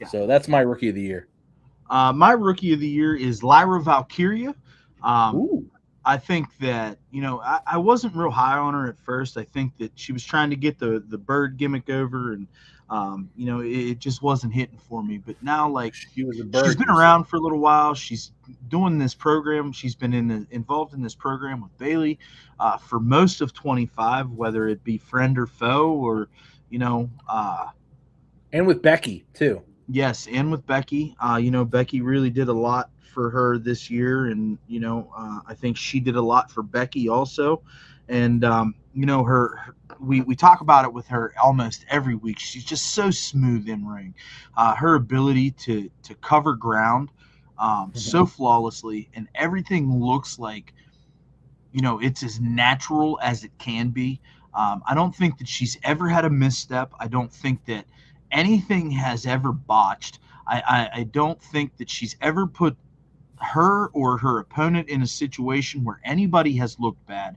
Yeah. So that's my Rookie of the Year. My Rookie of the Year is Lyra Valkyria. I think that, I wasn't real high on her at first. I think that she was trying to get the bird gimmick over, and it just wasn't hitting for me. But now, like, she's been around for a little while. She's doing this program. She's been involved in this program with Bayley for most of 25, whether it be friend or foe, or and with Becky too. Yes, and with Becky. Becky really did a lot for her this year, and I think she did a lot for Becky also. And we talk about it with her almost every week. She's just so smooth in ring. Her ability to cover ground so flawlessly, and everything looks like it's as natural as it can be. I don't think that she's ever had a misstep. I don't think that anything has ever botched. I don't think that she's ever put her or her opponent in a situation where anybody has looked bad.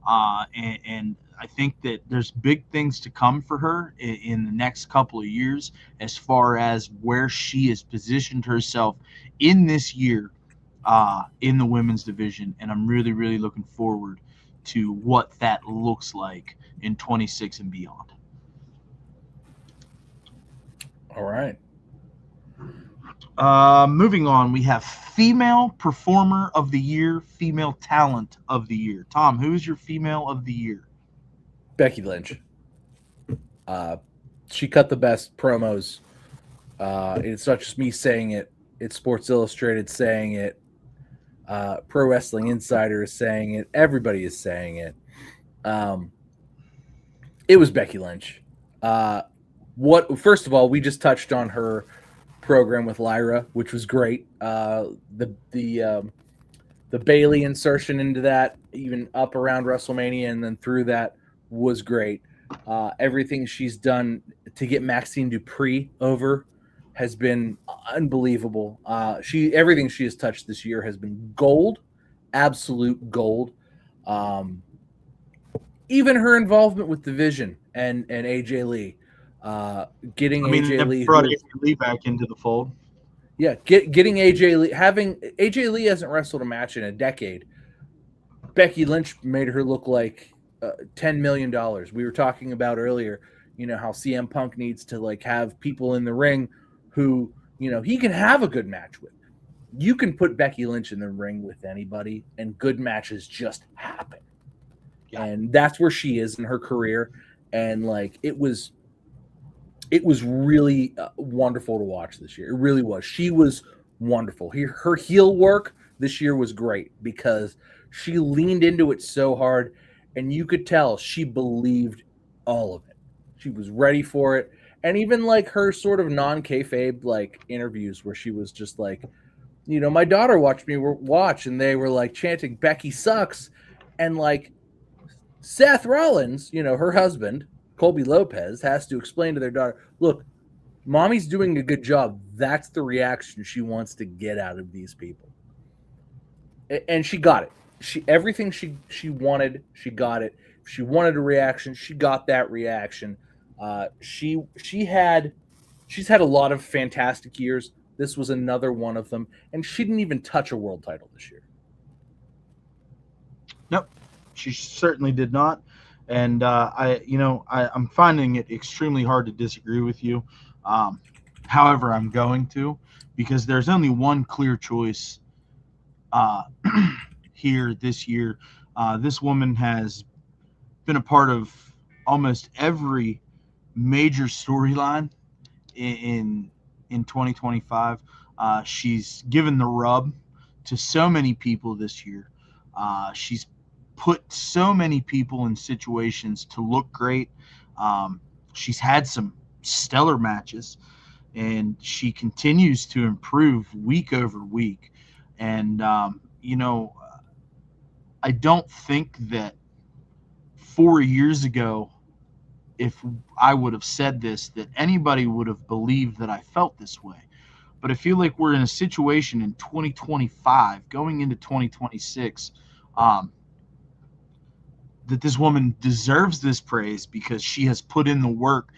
And I think that there's big things to come for her in the next couple of years, as far as where she has positioned herself in this year in the women's division. And I'm really, really looking forward to what that looks like in 26 and beyond. All right. Moving on, we have Female Performer of the Year, Female Talent of the Year. Tom, who is your Female of the Year? Becky Lynch. She cut the best promos. It's not just me saying it. It's Sports Illustrated saying it. Pro Wrestling Insider is saying it. Everybody is saying it. It was Becky Lynch. First of all, we just touched on her program with Lyra, which was great. The the Bailey insertion into that, even up around WrestleMania and then through that, was great. Everything she's done to get Maxine Dupree over has been unbelievable. Everything she has touched this year has been gold, absolute gold. Even her involvement with Division and AJ Lee, getting AJ Lee brought AJ Lee back into the fold. Yeah, getting AJ Lee, having AJ Lee hasn't wrestled a match in a decade. Becky Lynch made her look like $10 million. We were talking about earlier, how CM Punk needs to like have people in the ring who, he can have a good match with. You can put Becky Lynch in the ring with anybody and good matches just happen. Yeah. And that's where she is in her career. And like, it was really wonderful to watch this year. It really was. She was wonderful. Her heel work this year was great because she leaned into it so hard, and you could tell she believed all of it. She was ready for it. And even like her sort of non-kayfabe like interviews where she was just like, my daughter watched me watch, and they were like chanting, "Becky sucks." And like Seth Rollins, her husband, Colby Lopez, has to explain to their daughter, look, mommy's doing a good job. That's the reaction she wants to get out of these people. And she got it. Everything she wanted, she got it. If she wanted a reaction, she got that reaction. She's had a lot of fantastic years. This was another one of them. And she didn't even touch a world title this year. Nope. She certainly did not. And I'm finding it extremely hard to disagree with you. However, I'm going to, because there's only one clear choice here this year. This woman has been a part of almost every major storyline in 2025. She's given the rub to so many people this year. She's put so many people in situations to look great. She's had some stellar matches, and she continues to improve week over week. And, I don't think that 4 years ago, if I would have said this, that anybody would have believed that I felt this way. But I feel like we're in a situation in 2025, going into 2026, that this woman deserves this praise because she has put in the work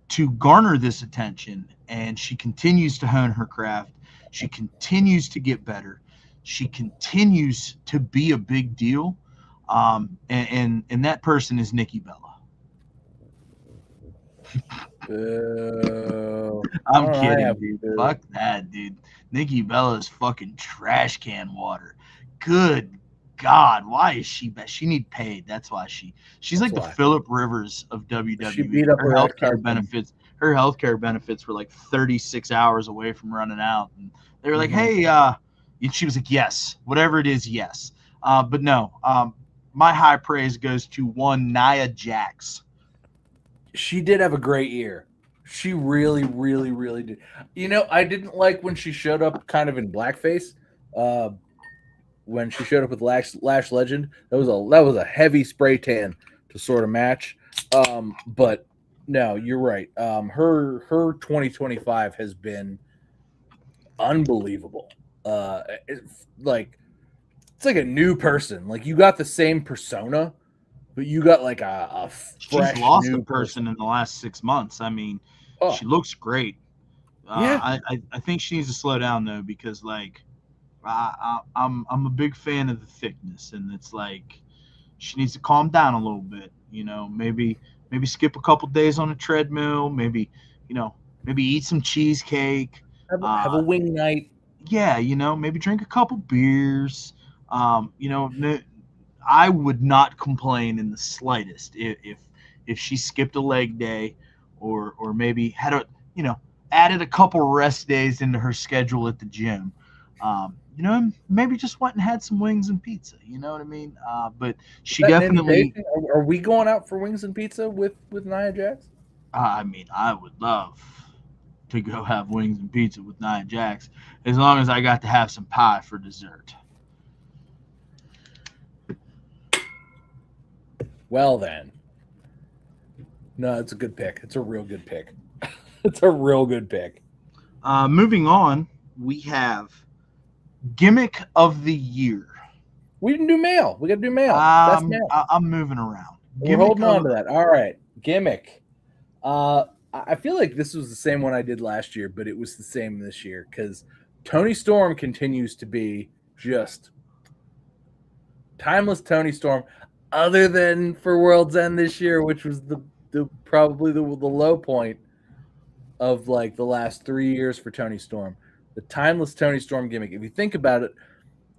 to garner this attention, and she continues to hone her craft. She continues to get better. She continues to be a big deal. And that person is Nikki Bella. I'm kidding, dude. Fuck that, dude. Nikki Bella is fucking trash can water. Good God, why is she bad? She need paid. That's why she's like the Phillip Rivers of WWE. She beat up her healthcare benefits. Her healthcare benefits were like 36 hours away from running out, and they were like, "Hey," and she was like, "Yes, whatever it is, yes." But no, my high praise goes to one Nia Jax. She did have a great year. She really, really, really did. I didn't like when she showed up kind of in blackface. When she showed up with Lash Legend, that was a heavy spray tan to sort of match. But no, you're right. Her 2025 has been unbelievable. It's like a new person. Like, you got the same persona, but you got like a fresh She's lost new a person in the last 6 months. I mean, she looks great. Yeah. I think she needs to slow down though, because like I'm a big fan of the thickness, and it's like she needs to calm down a little bit. Maybe skip a couple days on a treadmill. Maybe eat some cheesecake. Have a wing night. Yeah, maybe drink a couple beers. I would not complain in the slightest if she skipped a leg day, or maybe had added a couple rest days into her schedule at the gym. Maybe just went and had some wings and pizza. You know what I mean? But she definitely. Are we going out for wings and pizza with Nia Jax? I mean, I would love to go have wings and pizza with Nia Jax, as long as I got to have some pie for dessert. Well then. No, it's a good pick. It's a real good pick. It's a real good pick. Moving on, we have gimmick of the year. We didn't do mail. We got to do mail. Best mail. I'm moving around. We're holding on to that. All right. Gimmick. I feel like this was the same one I did last year, but it was the same this year because Tony Storm continues to be just timeless Tony Storm, other than for World's End this year, which was probably the low point of like the last 3 years for Tony Storm. The timeless Tony Storm gimmick. If you think about it,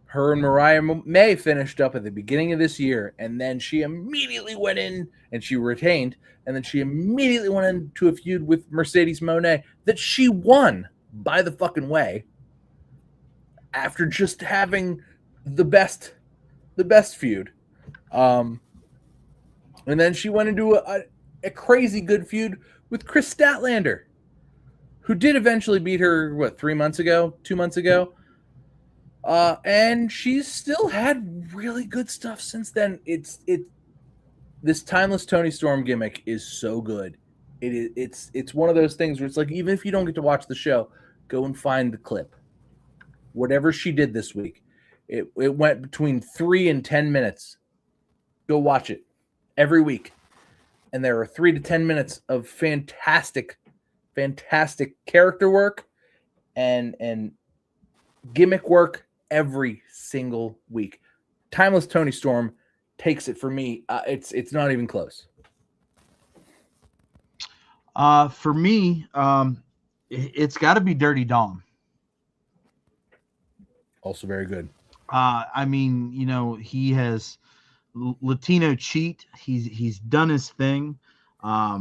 her and Mariah May finished up at the beginning of this year, and then she immediately went in and she retained, and then she immediately went into a feud with Mercedes Moné that she won, by the fucking way, after just having the best feud. And then she went into a crazy good feud with Chris Statlander, who did eventually beat her, 2 months ago? And she's still had really good stuff since then. This timeless Tony Storm gimmick is so good. It's one of those things where it's like, even if you don't get to watch the show, go and find the clip. Whatever she did this week, it went between 3 and 10 minutes. Go watch it every week. And there are 3 to 10 minutes of fantastic character work and gimmick work every single week. Timeless Tony Storm takes it for me. It's not even close. For me, it's got to be Dirty Dom. Also very good. I mean, he has Latino cheat. He's done his thing. I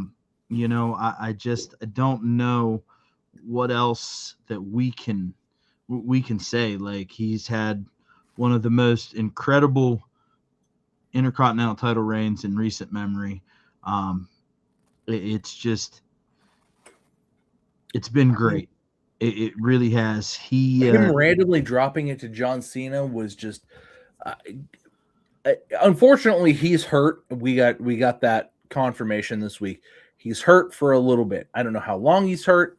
don't know what else that we can say. Like, he's had one of the most incredible Intercontinental title reigns in recent memory. It's been great. It really has. Him randomly dropping it to John Cena was just. Unfortunately, he's hurt. We got that confirmation this week. He's hurt for a little bit. I don't know how long he's hurt.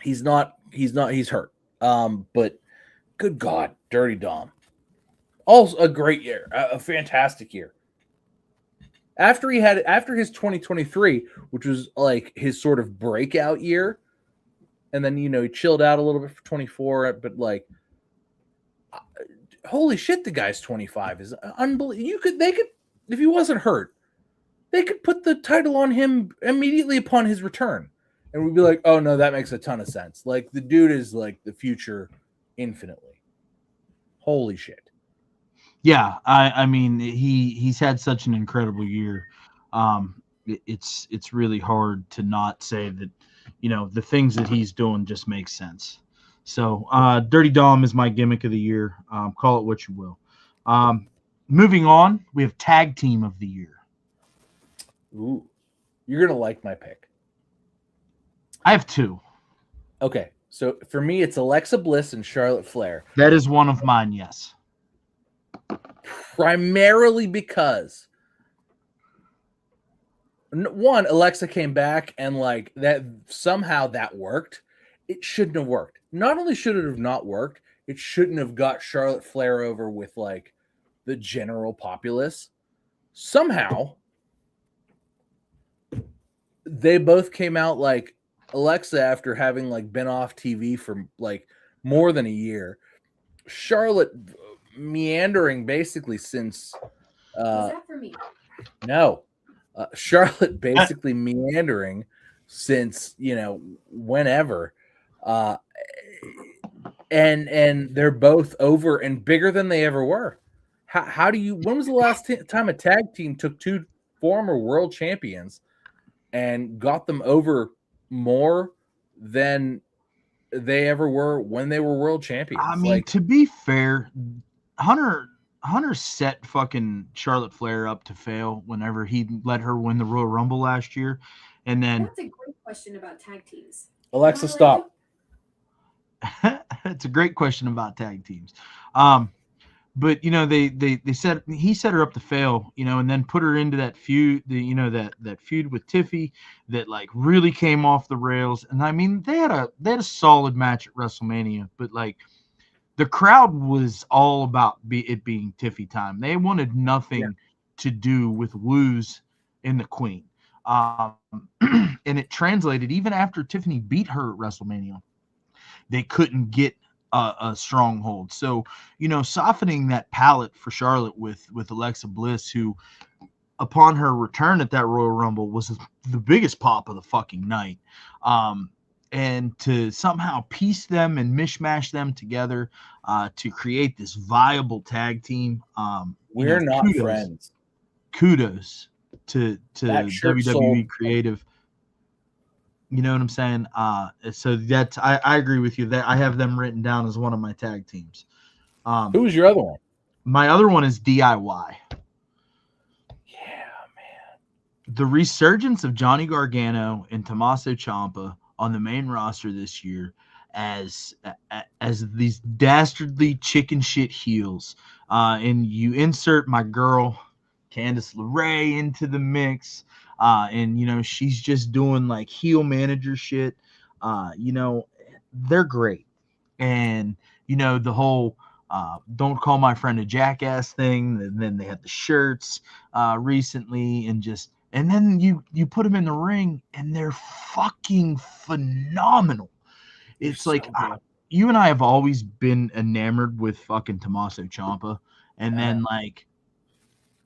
He's hurt. But good God, Dirty Dom. Also a great year, a fantastic year. After his 2023, which was like his sort of breakout year, and then he chilled out a little bit for 24, but like, holy shit, the guy's 25 is unbelievable. They could, if he wasn't hurt, they could put the title on him immediately upon his return. And we'd be like, oh, no, that makes a ton of sense. Like, the dude is like the future infinitely. Holy shit. Yeah, I mean, he's had such an incredible year. It's really hard to not say that, the things that he's doing just make sense. So, Dirty Dom is my gimmick of the year. Call it what you will. Moving on, we have tag team of the year. Ooh, you're going to like my pick. I have 2. Okay, so for me, it's Alexa Bliss and Charlotte Flair. That is one of mine, yes. Primarily because, one, Alexa came back and like that somehow that worked. It shouldn't have worked. Not only should it have not worked, it shouldn't have got Charlotte Flair over with like the general populace. Somehow, they both came out like Alexa after having like been off TV for like more than a year. Charlotte meandering basically since Is that for me? No. Charlotte basically meandering since, whenever. And they're both over and bigger than they ever were. When was the last time a tag team took 2 former world champions and got them over more than they ever were when they were world champions? I mean, to be fair, Hunter set fucking Charlotte Flair up to fail whenever he let her win the Royal Rumble last year. And then That's a great question about tag teams. Alexa, stop. It's a great question about tag teams. But they said he set her up to fail, and then put her into that feud, that feud with Tiffy that like really came off the rails. And I mean, they had a solid match at WrestleMania, but like the crowd was all about it being Tiffy time. They wanted nothing to do with Woos and the Queen. And it translated even after Tiffany beat her at WrestleMania. They couldn't get a stronghold. So, softening that palate for Charlotte with Alexa Bliss, who upon her return at that Royal Rumble was the biggest pop of the fucking night. And to somehow piece them and mishmash them together to create this viable tag team. We're not friends. Kudos to WWE sold. Creative. You know what I'm saying? So that's I agree with you that I have them written down as one of my tag teams. Who was your other one? My other one is DIY. Yeah, man. The resurgence of Johnny Gargano and Tommaso Ciampa on the main roster this year as these dastardly chicken shit heels. And you insert my girl Candice LeRae into the mix. And she's just doing like heel manager shit. They're great. And the whole don't call my friend a jackass thing. And then they had the shirts recently, and then you put them in the ring and they're fucking phenomenal. It's like you and I have always been enamored with fucking Tommaso Ciampa, and then like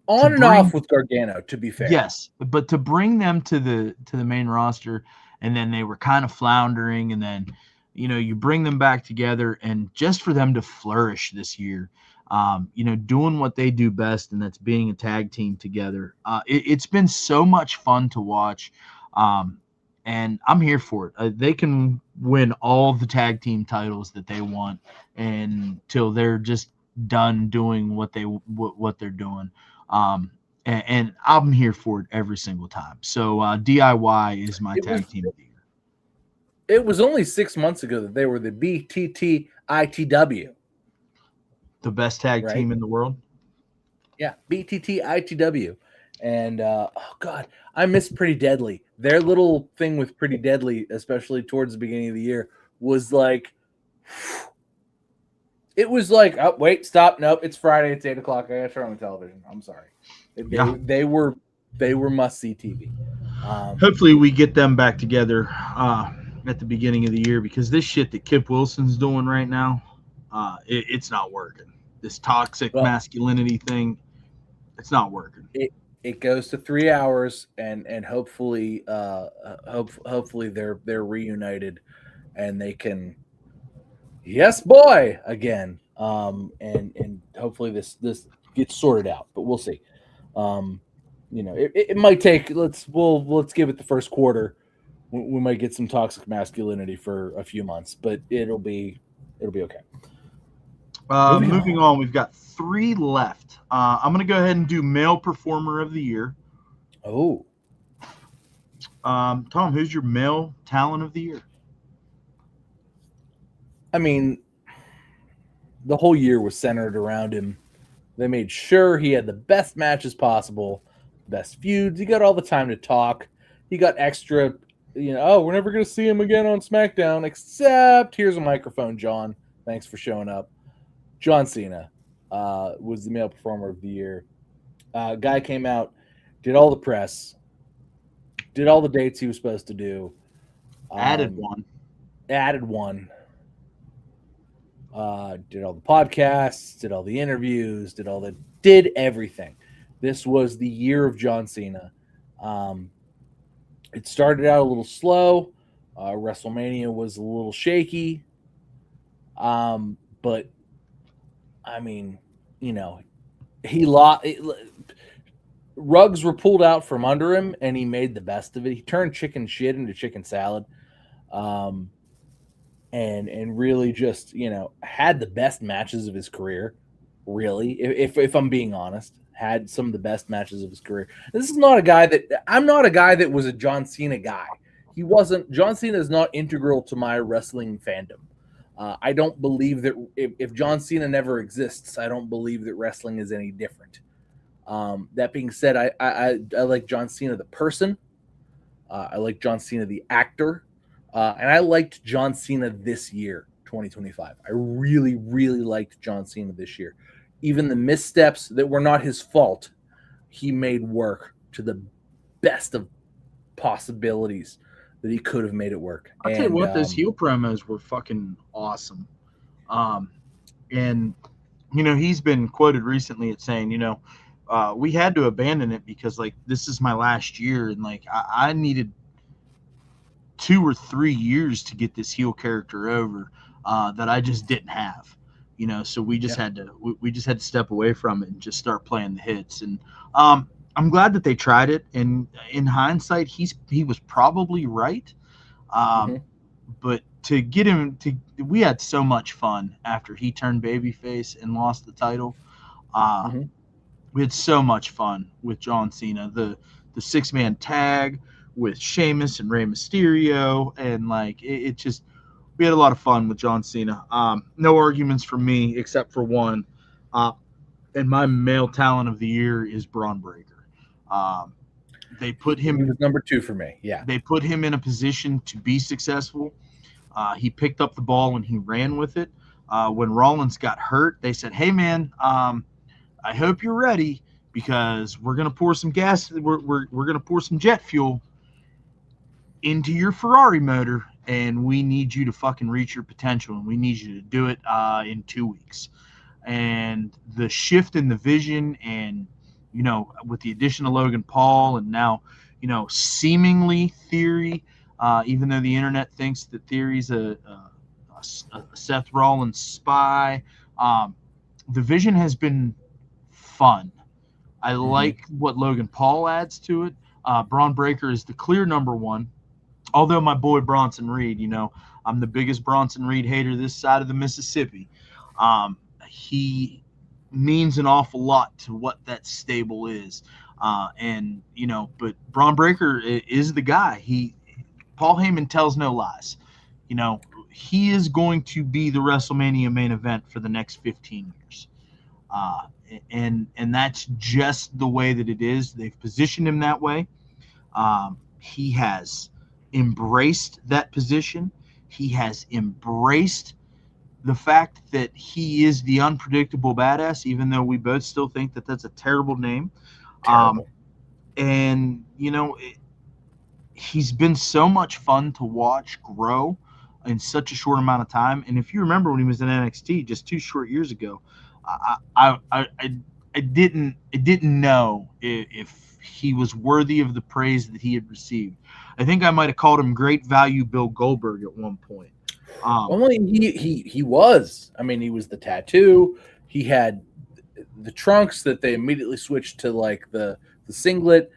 on and off with Gargano, to be fair. Yes, but to bring them to the main roster, and then they were kind of floundering, and then you bring them back together, and just for them to flourish this year, doing what they do best, and that's being a tag team together. It's been so much fun to watch, and I'm here for it. They can win all the tag team titles that they want until they're just done doing what they're doing. And I'm here for it every single time. So DIY is my tag team of the year. It was only 6 months ago that they were the BTTITW. The best tag team in the world? Yeah, BTTITW. And, oh, God, I miss Pretty Deadly. Their little thing with Pretty Deadly, especially towards the beginning of the year, was like, it was like, oh, wait, stop. Nope, it's Friday. It's 8 o'clock. I got to turn on the television. I'm sorry. They were must-see TV. Hopefully we get them back together at the beginning of the year, because this shit that Kip Wilson's doing right now, it's not working. This toxic masculinity thing, it's not working. It goes to 3 hours, and hopefully hopefully they're reunited and they can, yes boy, again, and hopefully this gets sorted out, but we'll see. It might take, let's give it the first quarter. We might get some toxic masculinity for a few months, but it'll be okay. Moving on, we've got 3 left. I'm going to go ahead and do Male Performer of the Year. Oh. Tom, who's your Male Talent of the Year? I mean, the whole year was centered around him. They made sure he had the best matches possible, best feuds. He got all the time to talk. He got extra, we're never going to see him again on SmackDown, except here's a microphone, John. Thanks for showing up. John Cena was the Male Performer of the Year. Guy came out, did all the press, did all the dates he was supposed to do. Added one. Did all the podcasts, did all the interviews, did everything. This was the year of John Cena. It started out a little slow. WrestleMania was a little shaky. But I mean, he lost. Rugs were pulled out from under him, and he made the best of it. He turned chicken shit into chicken salad. And really just, had the best matches of his career, really, if I'm being honest, had some of the best matches of his career. This is not a guy I'm not a guy that was a John Cena guy. John Cena is not integral to my wrestling fandom. I don't believe that if John Cena never exists, I don't believe that wrestling is any different. That being said, I like John Cena the person. I like John Cena the actor, and I liked John Cena this year, 2025. I really, really liked John Cena this year. Even the missteps that were not his fault, he made work to the best of possibilities that he could have made it work. I'll tell you what, those heel promos were fucking awesome. And, he's been quoted recently at saying, we had to abandon it because, like, this is my last year. And, like, I needed 2 or 3 years to get this heel character over that I just didn't have. So we just had to we just had to step away from it and just start playing the hits. And I'm glad that they tried it. And in hindsight, he was probably right. But to get him we had so much fun after he turned babyface and lost the title. We had so much fun with John Cena, the 6-man tag with Sheamus and Rey Mysterio, and like it just, we had a lot of fun with John Cena. No arguments from me except for one, and my male talent of the year is Braun Breaker. They put him, he was number 2 for me. Yeah, they put him in a position to be successful. He picked up the ball and he ran with it. When Rollins got hurt, they said, "Hey man, I hope you're ready because we're gonna pour some gas. We're gonna pour some jet fuel into your Ferrari motor, and we need you to fucking reach your potential, and we need you to do it in 2 weeks." And the shift in the vision, and with the addition of Logan Paul, and now seemingly Theory, even though the internet thinks that Theory's a Seth Rollins spy, the vision has been fun. I like what Logan Paul adds to it. Braun Breaker is the clear number 1. Although my boy Bronson Reed, I'm the biggest Bronson Reed hater this side of the Mississippi. He means an awful lot to what that stable is. But Braun Breaker is the guy. Paul Heyman tells no lies. He is going to be the WrestleMania main event for the next 15 years. And that's just the way that it is. They've positioned him that way. He has embraced that position. He has embraced the fact that he is the unpredictable badass, even though we both still think that that's a terrible name. Terrible. He's been so much fun to watch grow in such a short amount of time. And if you remember when he was in NXT just 2 short years ago, I didn't know if he was worthy of the praise that he had received. I think I might have called him great value Bill Goldberg at one point. He was. I mean, he was the tattoo. He had the trunks that they immediately switched to like the singlet.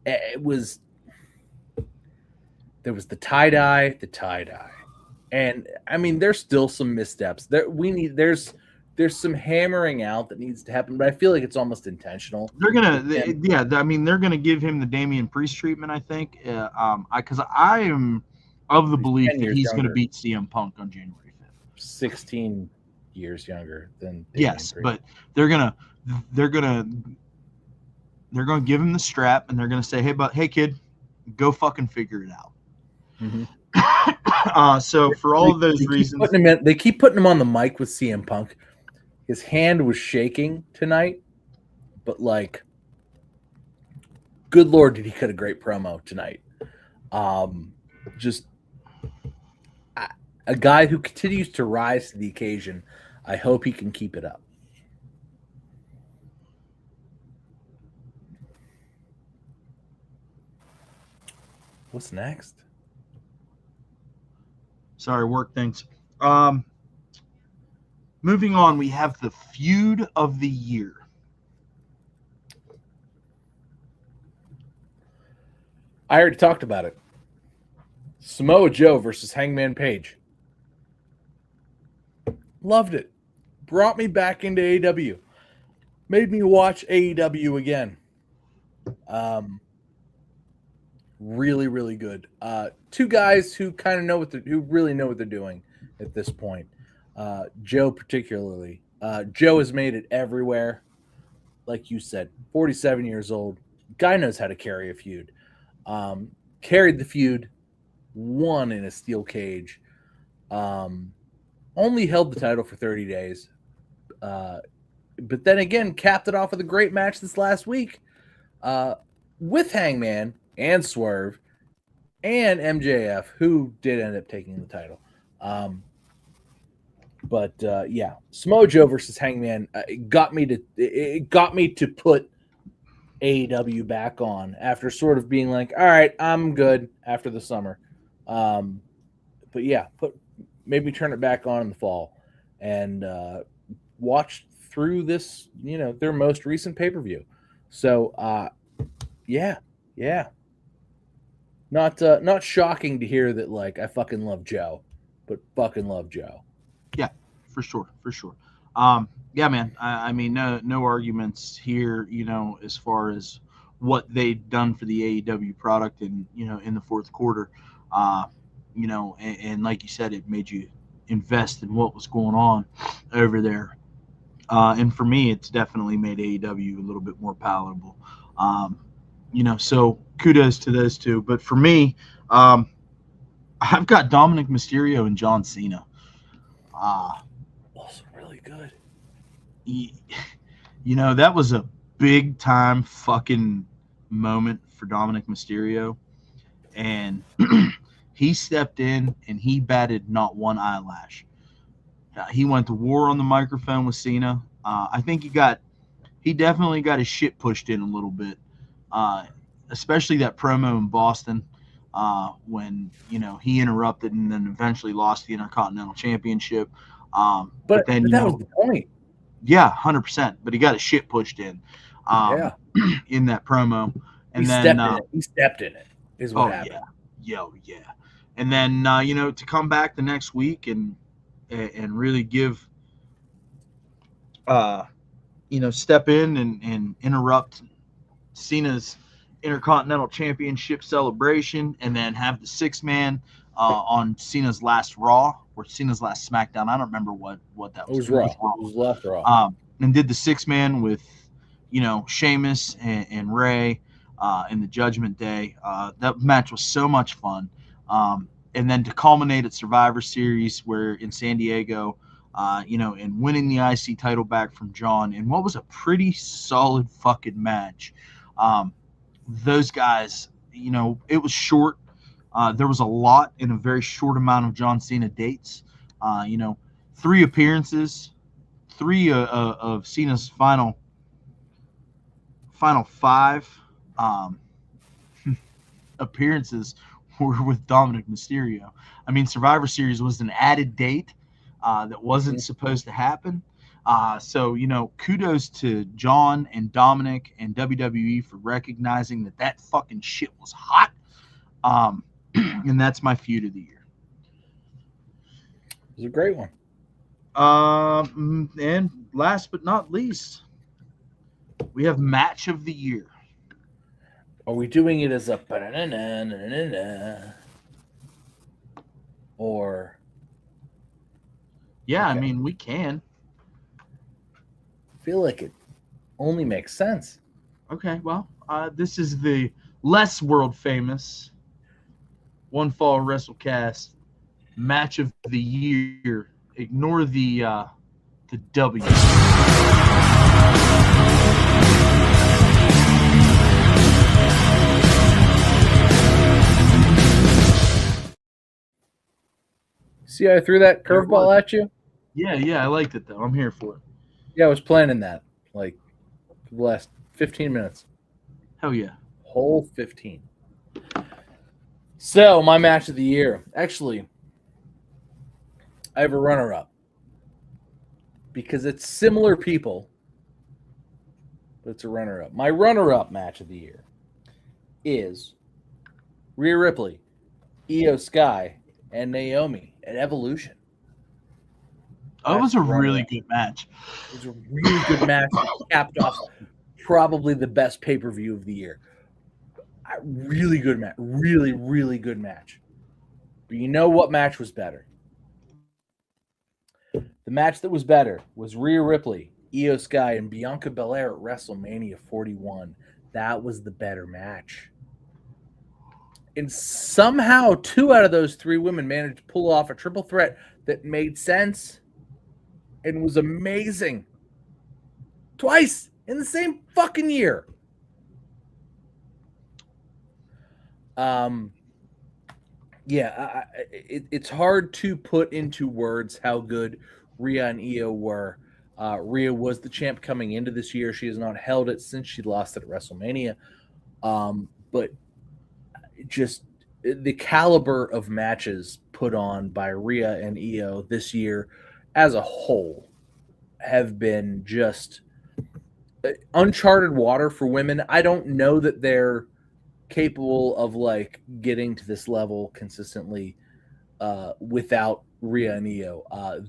It was, there was the tie-dye, and I mean, there's still some missteps. There's some hammering out that needs to happen, but I feel like it's almost intentional. They're gonna give him the Damian Priest treatment, I think, because I am of the belief that he's going to beat CM Punk on January 5th. 16 years younger than Damian Priest. But they're gonna give him the strap, and they're gonna say, hey kid, go fucking figure it out. So for all of those reasons, they keep putting him on the mic with CM Punk. His hand was shaking tonight, but like, good Lord, did he cut a great promo tonight. Just a guy who continues to rise to the occasion. I hope he can keep it up. What's next? Sorry, work things. Moving on, we have the feud of the year. I already talked about it. Samoa Joe versus Hangman Page. Loved it. Brought me back into AEW. Made me watch AEW again. really, really good. Two guys who kind of who really know what they're doing at this point. Joe particularly. Joe has made it everywhere. Like you said, 47 years old. Guy knows how to carry a feud. Carried the feud, won in a steel cage. Only held the title for 30 days. But then again, capped it off with a great match this last week with Hangman and Swerve and MJF, who did end up taking the title. But Samoa Joe versus Hangman it got me to put AEW back on after sort of being like, all right, I'm good after the summer. But yeah, maybe turn it back on in the fall and watch through this, their most recent pay-per-view. So yeah. Not shocking to hear that, like, I fucking love Joe, but fucking love Joe. Yeah, for sure. Yeah, man. I mean, no arguments here, as far as what they've done for the AEW product and, in the fourth quarter, and like you said, it made you invest in what was going on over there. And for me, it's definitely made AEW a little bit more palatable. So kudos to those two. But for me, I've got Dominic Mysterio and John Cena. Also really good. That was a big time fucking moment for Dominic Mysterio. And he stepped in and he batted not one eyelash. He went to war on the microphone with Cena. I think he definitely got his shit pushed in a little bit, especially that promo in Boston when he interrupted and then eventually lost the Intercontinental Championship. But then that was the point. Yeah, 100%. But he got his shit pushed in, in that promo, and he stepped in it. Is what happened. Yeah. And then to come back the next week and really give, step in and interrupt Cena's Intercontinental Championship celebration, and then have the 6-man on Cena's last Raw or Cena's last SmackDown. I don't remember what that was. It was Raw. It was last Raw. And did the 6-man with, Sheamus and Ray in the Judgment Day. That match was so much fun. And then to culminate at Survivor Series, where in San Diego, and winning the IC title back from John in what was a pretty solid fucking match. Those guys, it was short. There was a lot in a very short amount of John Cena dates. 3 appearances, 3 of Cena's final 5 appearances were with Dominic Mysterio. I mean, Survivor Series was an added date that wasn't supposed to happen. So, kudos to John and Dominic and WWE for recognizing that fucking shit was hot. And that's my feud of the year. It was a great one. And last but not least, we have match of the year. Are we doing it as a or? Yeah, Okay. I mean, we can. I feel like it only makes sense. Okay, well, this is the less world famous One Fall WrestleCast match of the year. Ignore the W. See how I threw that curveball at you? Yeah, I liked it though. I'm here for it. Yeah, I was planning that like for the last 15 minutes. Hell yeah. Whole 15. So, my match of the year. Actually, I have a runner-up. Because it's similar people, but it's a runner-up. My runner-up match of the year is Rhea Ripley, Io Sky, and Naomi at Evolution. That was a really good match. It was a really good match that capped off probably the best pay-per-view of the year. I Really good match. Really, really good match. But you know what match was better? The match that was better was Rhea Ripley, Io Sky, and Bianca Belair at WrestleMania 41. That was the better match. And somehow 2 out of those 3 women managed to pull off a triple threat that made sense and was amazing. Twice in the same fucking year. It's hard to put into words how good Rhea and Io were. Rhea was the champ coming into this year. She has not held it since she lost it at WrestleMania. But just the caliber of matches put on by Rhea and Io this year as a whole have been just uncharted water for women. I don't know that they're capable of like getting to this level consistently without Rhea and Io.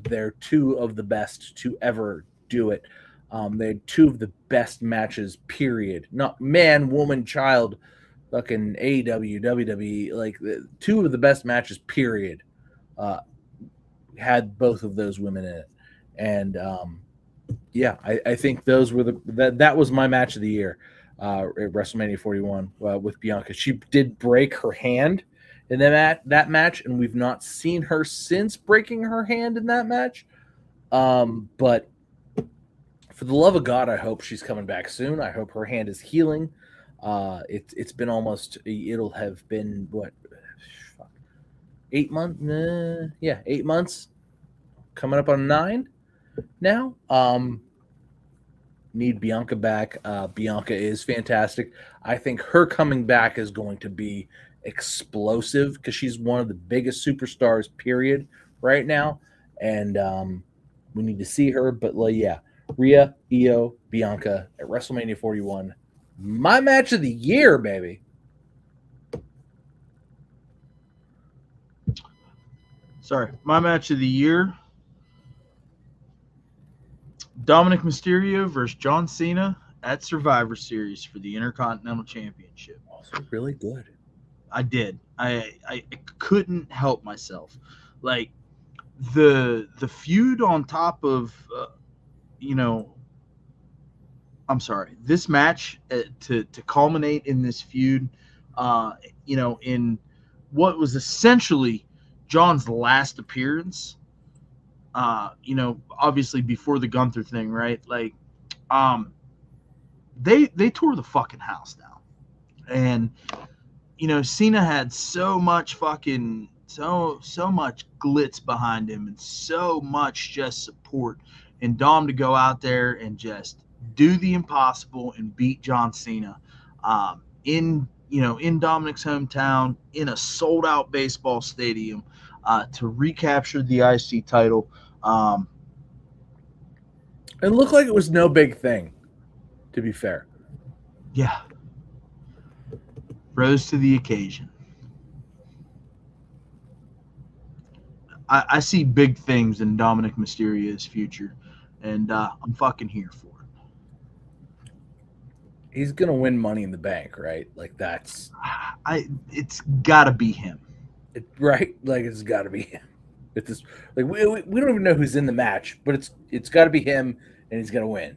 They're 2 of the best to ever do it. They had 2 of the best matches, period. Not man, woman, child, fucking AEW, WWE. Like 2 of the best matches, period. Had both of those women in it, and I think those were that was my match of the year at WrestleMania 41 with Bianca. She did break her hand in that match, and we've not seen her since breaking her hand in that match. But for the love of God, I hope she's coming back soon. I hope her hand is healing. It's been almost, it'll have been what, 8 months? 8 months, coming up on 9 now. Need Bianca back. Bianca is fantastic. I think her coming back is going to be explosive because she's one of the biggest superstars, period, right now. And we need to see her. But Rhea, Io, Bianca at WrestleMania 41. My match of the year, baby. Sorry, my match of the year. Dominic Mysterio versus John Cena at Survivor Series for the Intercontinental Championship. Also really good. I did. I couldn't help myself. Like the feud on top of I'm sorry. This match to culminate in this feud, in what was essentially John's last appearance. Obviously before the Gunther thing, right? Like, they tore the fucking house down, and Cena had so much fucking so much glitz behind him and so much just support, and Dom to go out there and just do the impossible and beat John Cena, in Dominic's hometown in a sold out baseball stadium, to recapture the IC title. It looked like it was no big thing, to be fair. Yeah. Rose to the occasion. I see big things in Dominic Mysterio's future, and I'm fucking here for it. He's gonna win Money in the Bank, right? Like that's. It's gotta be him. Right? Like it's gotta be him. It's just, like we don't even know who's in the match, but it's got to be him, and he's gonna win.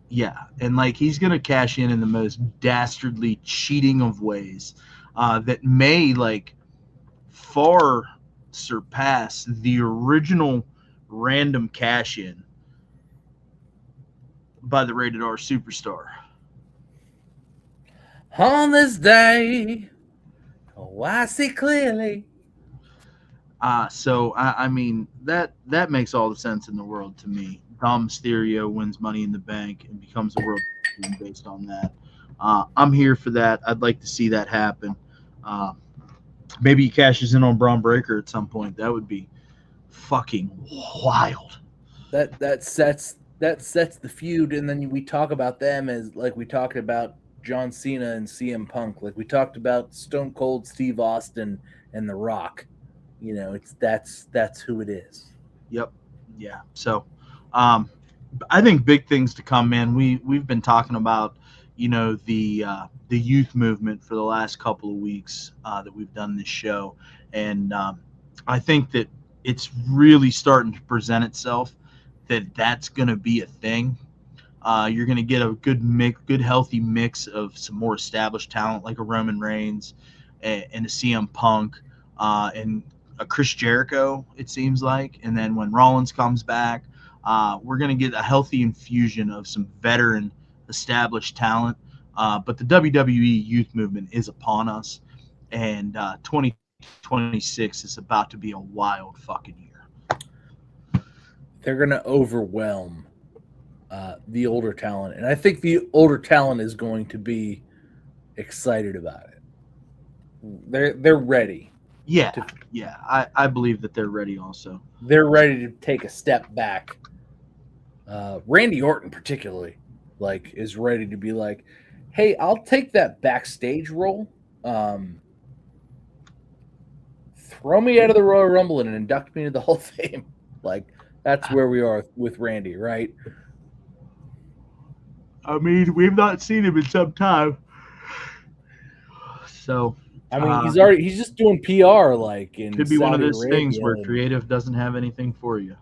Yeah, and like he's gonna cash in the most dastardly, cheating of ways, that may like far surpass the original random cash in by the Rated R Superstar. On this day, oh, I see clearly. So I mean that makes all the sense in the world to me. Dom Mysterio wins Money in the Bank and becomes a world champion based on that. I'm here for that. I'd like to see that happen. Maybe he cashes in on Braun Breaker at some point. That would be fucking wild. That sets the feud, and then we talk about them as like we talked about John Cena and CM Punk, like we talked about Stone Cold Steve Austin and The Rock. That's who it is. Yep. Yeah. So, I think big things to come, man. We've been talking about, the youth movement for the last couple of weeks that we've done this show, and I think that it's really starting to present itself that that's going to be a thing. You're going to get a good healthy mix of some more established talent like a Roman Reigns and a CM Punk and a Chris Jericho, it seems like. And then when Rollins comes back, we're going to get a healthy infusion of some veteran established talent. But the WWE youth movement is upon us, and 2026 is about to be a wild fucking year. They're going to overwhelm the older talent, and I think the older talent is going to be excited about it. They're ready. Yeah, I believe that they're ready also. They're ready to take a step back. Randy Orton particularly, is ready to be like, hey, I'll take that backstage role. Throw me out of the Royal Rumble and induct me into the Hall of Fame. That's where we are with Randy, right? I mean, we've not seen him in some time. So, I mean, he's just doing PR in could be Saudi one of those Arabia, things where creative doesn't have anything for you.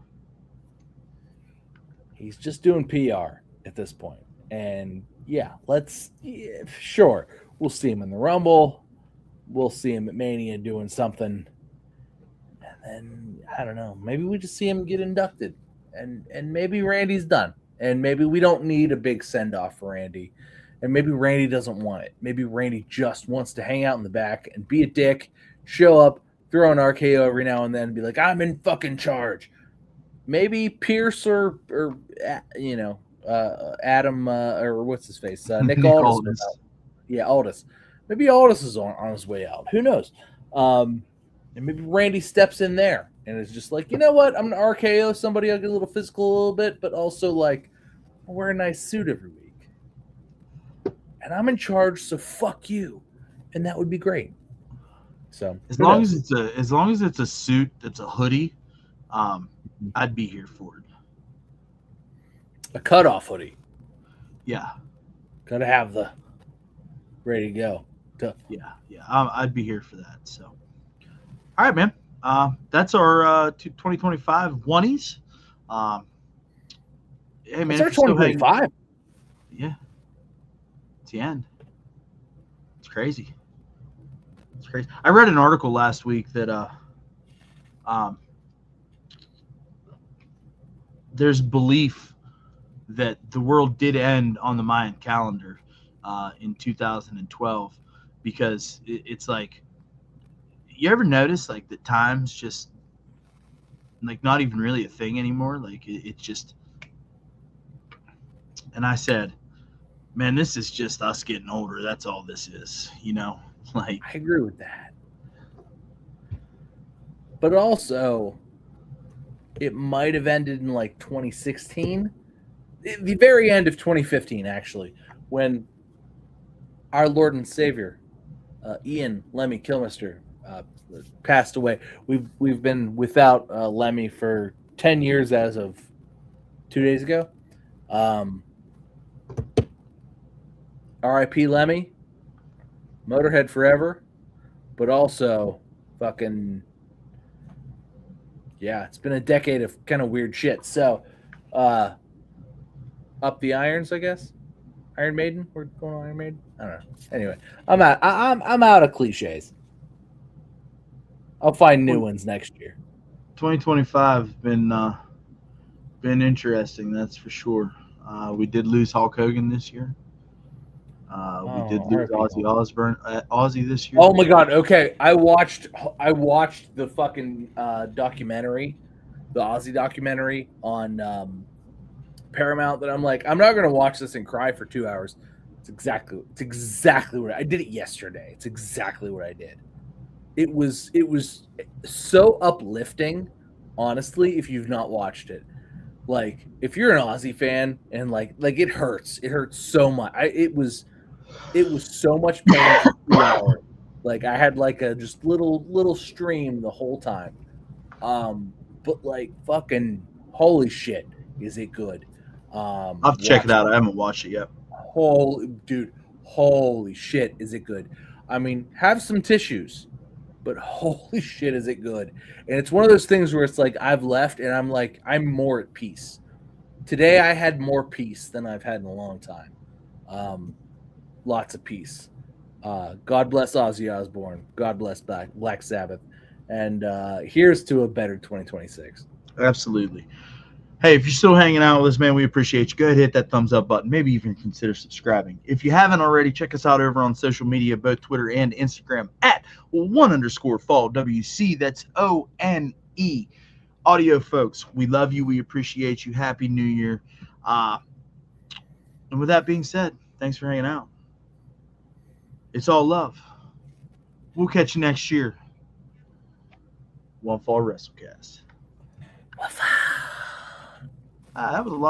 He's just doing PR at this point. And sure, we'll see him in the Rumble. We'll see him at Mania doing something. And then, I don't know, maybe we just see him get inducted. And maybe Randy's done. And maybe we don't need a big send-off for Randy. And maybe Randy doesn't want it. Maybe Randy just wants to hang out in the back and be a dick, show up, throw an RKO every now and then, and be like, I'm in fucking charge. Maybe Pierce or Adam, or what's his face? Nick Aldis. Yeah, Aldis. Maybe Aldis is on his way out. Who knows? And maybe Randy steps in there and is just like, you know what? I'm going to RKO somebody. I'll get a little physical a little bit, but also I'll wear a nice suit every week. And I'm in charge, so fuck you. And that would be great. So as long as it's a suit that's a hoodie, I'd be here for it. A cutoff hoodie. Yeah. Gotta have the ready to go. Yeah. I'd be here for that. So, all right, man. That's our 2025 oneies. Hey, man. It's our 2025. Yeah. It's the end. It's crazy. I read an article last week that there's belief that the world did end on the Mayan calendar in 2012 because it's like, you ever notice that time's just not even really a thing anymore? It's just, and I said, man, this is just us getting older. That's all this is, I agree with that. But also, it might have ended in 2016, the very end of 2015, actually, when our Lord and Savior, Ian Lemmy Kilmister, passed away. We've been without Lemmy for 10 years as of 2 days ago. R.I.P. Lemmy, Motorhead forever, but also fucking, it's been a decade of kind of weird shit. So, up the irons, I guess. Iron Maiden, we're going on Iron Maiden. I don't know. Anyway, I'm out of cliches. I'll find new ones next year. 2025 been interesting, that's for sure. We did lose Hulk Hogan this year. We did lose Ozzy this year. Oh my god! Okay, I watched the fucking documentary, the Ozzy documentary on Paramount. That I'm like, I'm not gonna watch this and cry for 2 hours. It's exactly what I did it yesterday. It's exactly what I did. It was so uplifting, honestly. If you've not watched it, if you're an Ozzy fan and it hurts. It hurts so much. It was so much pain for 2 hours. I had a just little stream the whole time. But fucking holy shit, is it good? I'll have to check it out. I haven't watched it yet. Holy shit, is it good? I mean, have some tissues, but holy shit, is it good? And it's one of those things where it's like I've left and I'm like, I'm more at peace. Today I had more peace than I've had in a long time. Lots of peace. God bless Ozzy Osbourne. God bless Black Sabbath. And here's to a better 2026. Absolutely. Hey, if you're still hanging out with us, man, we appreciate you. Go ahead, hit that thumbs up button. Maybe even consider subscribing. If you haven't already, check us out over on social media, both Twitter and Instagram at @1_fall WC. That's ONE. Audio folks, we love you. We appreciate you. Happy New Year. And with that being said, thanks for hanging out. It's all love. We'll catch you next year. One Fall WrestleCast. That was a lot.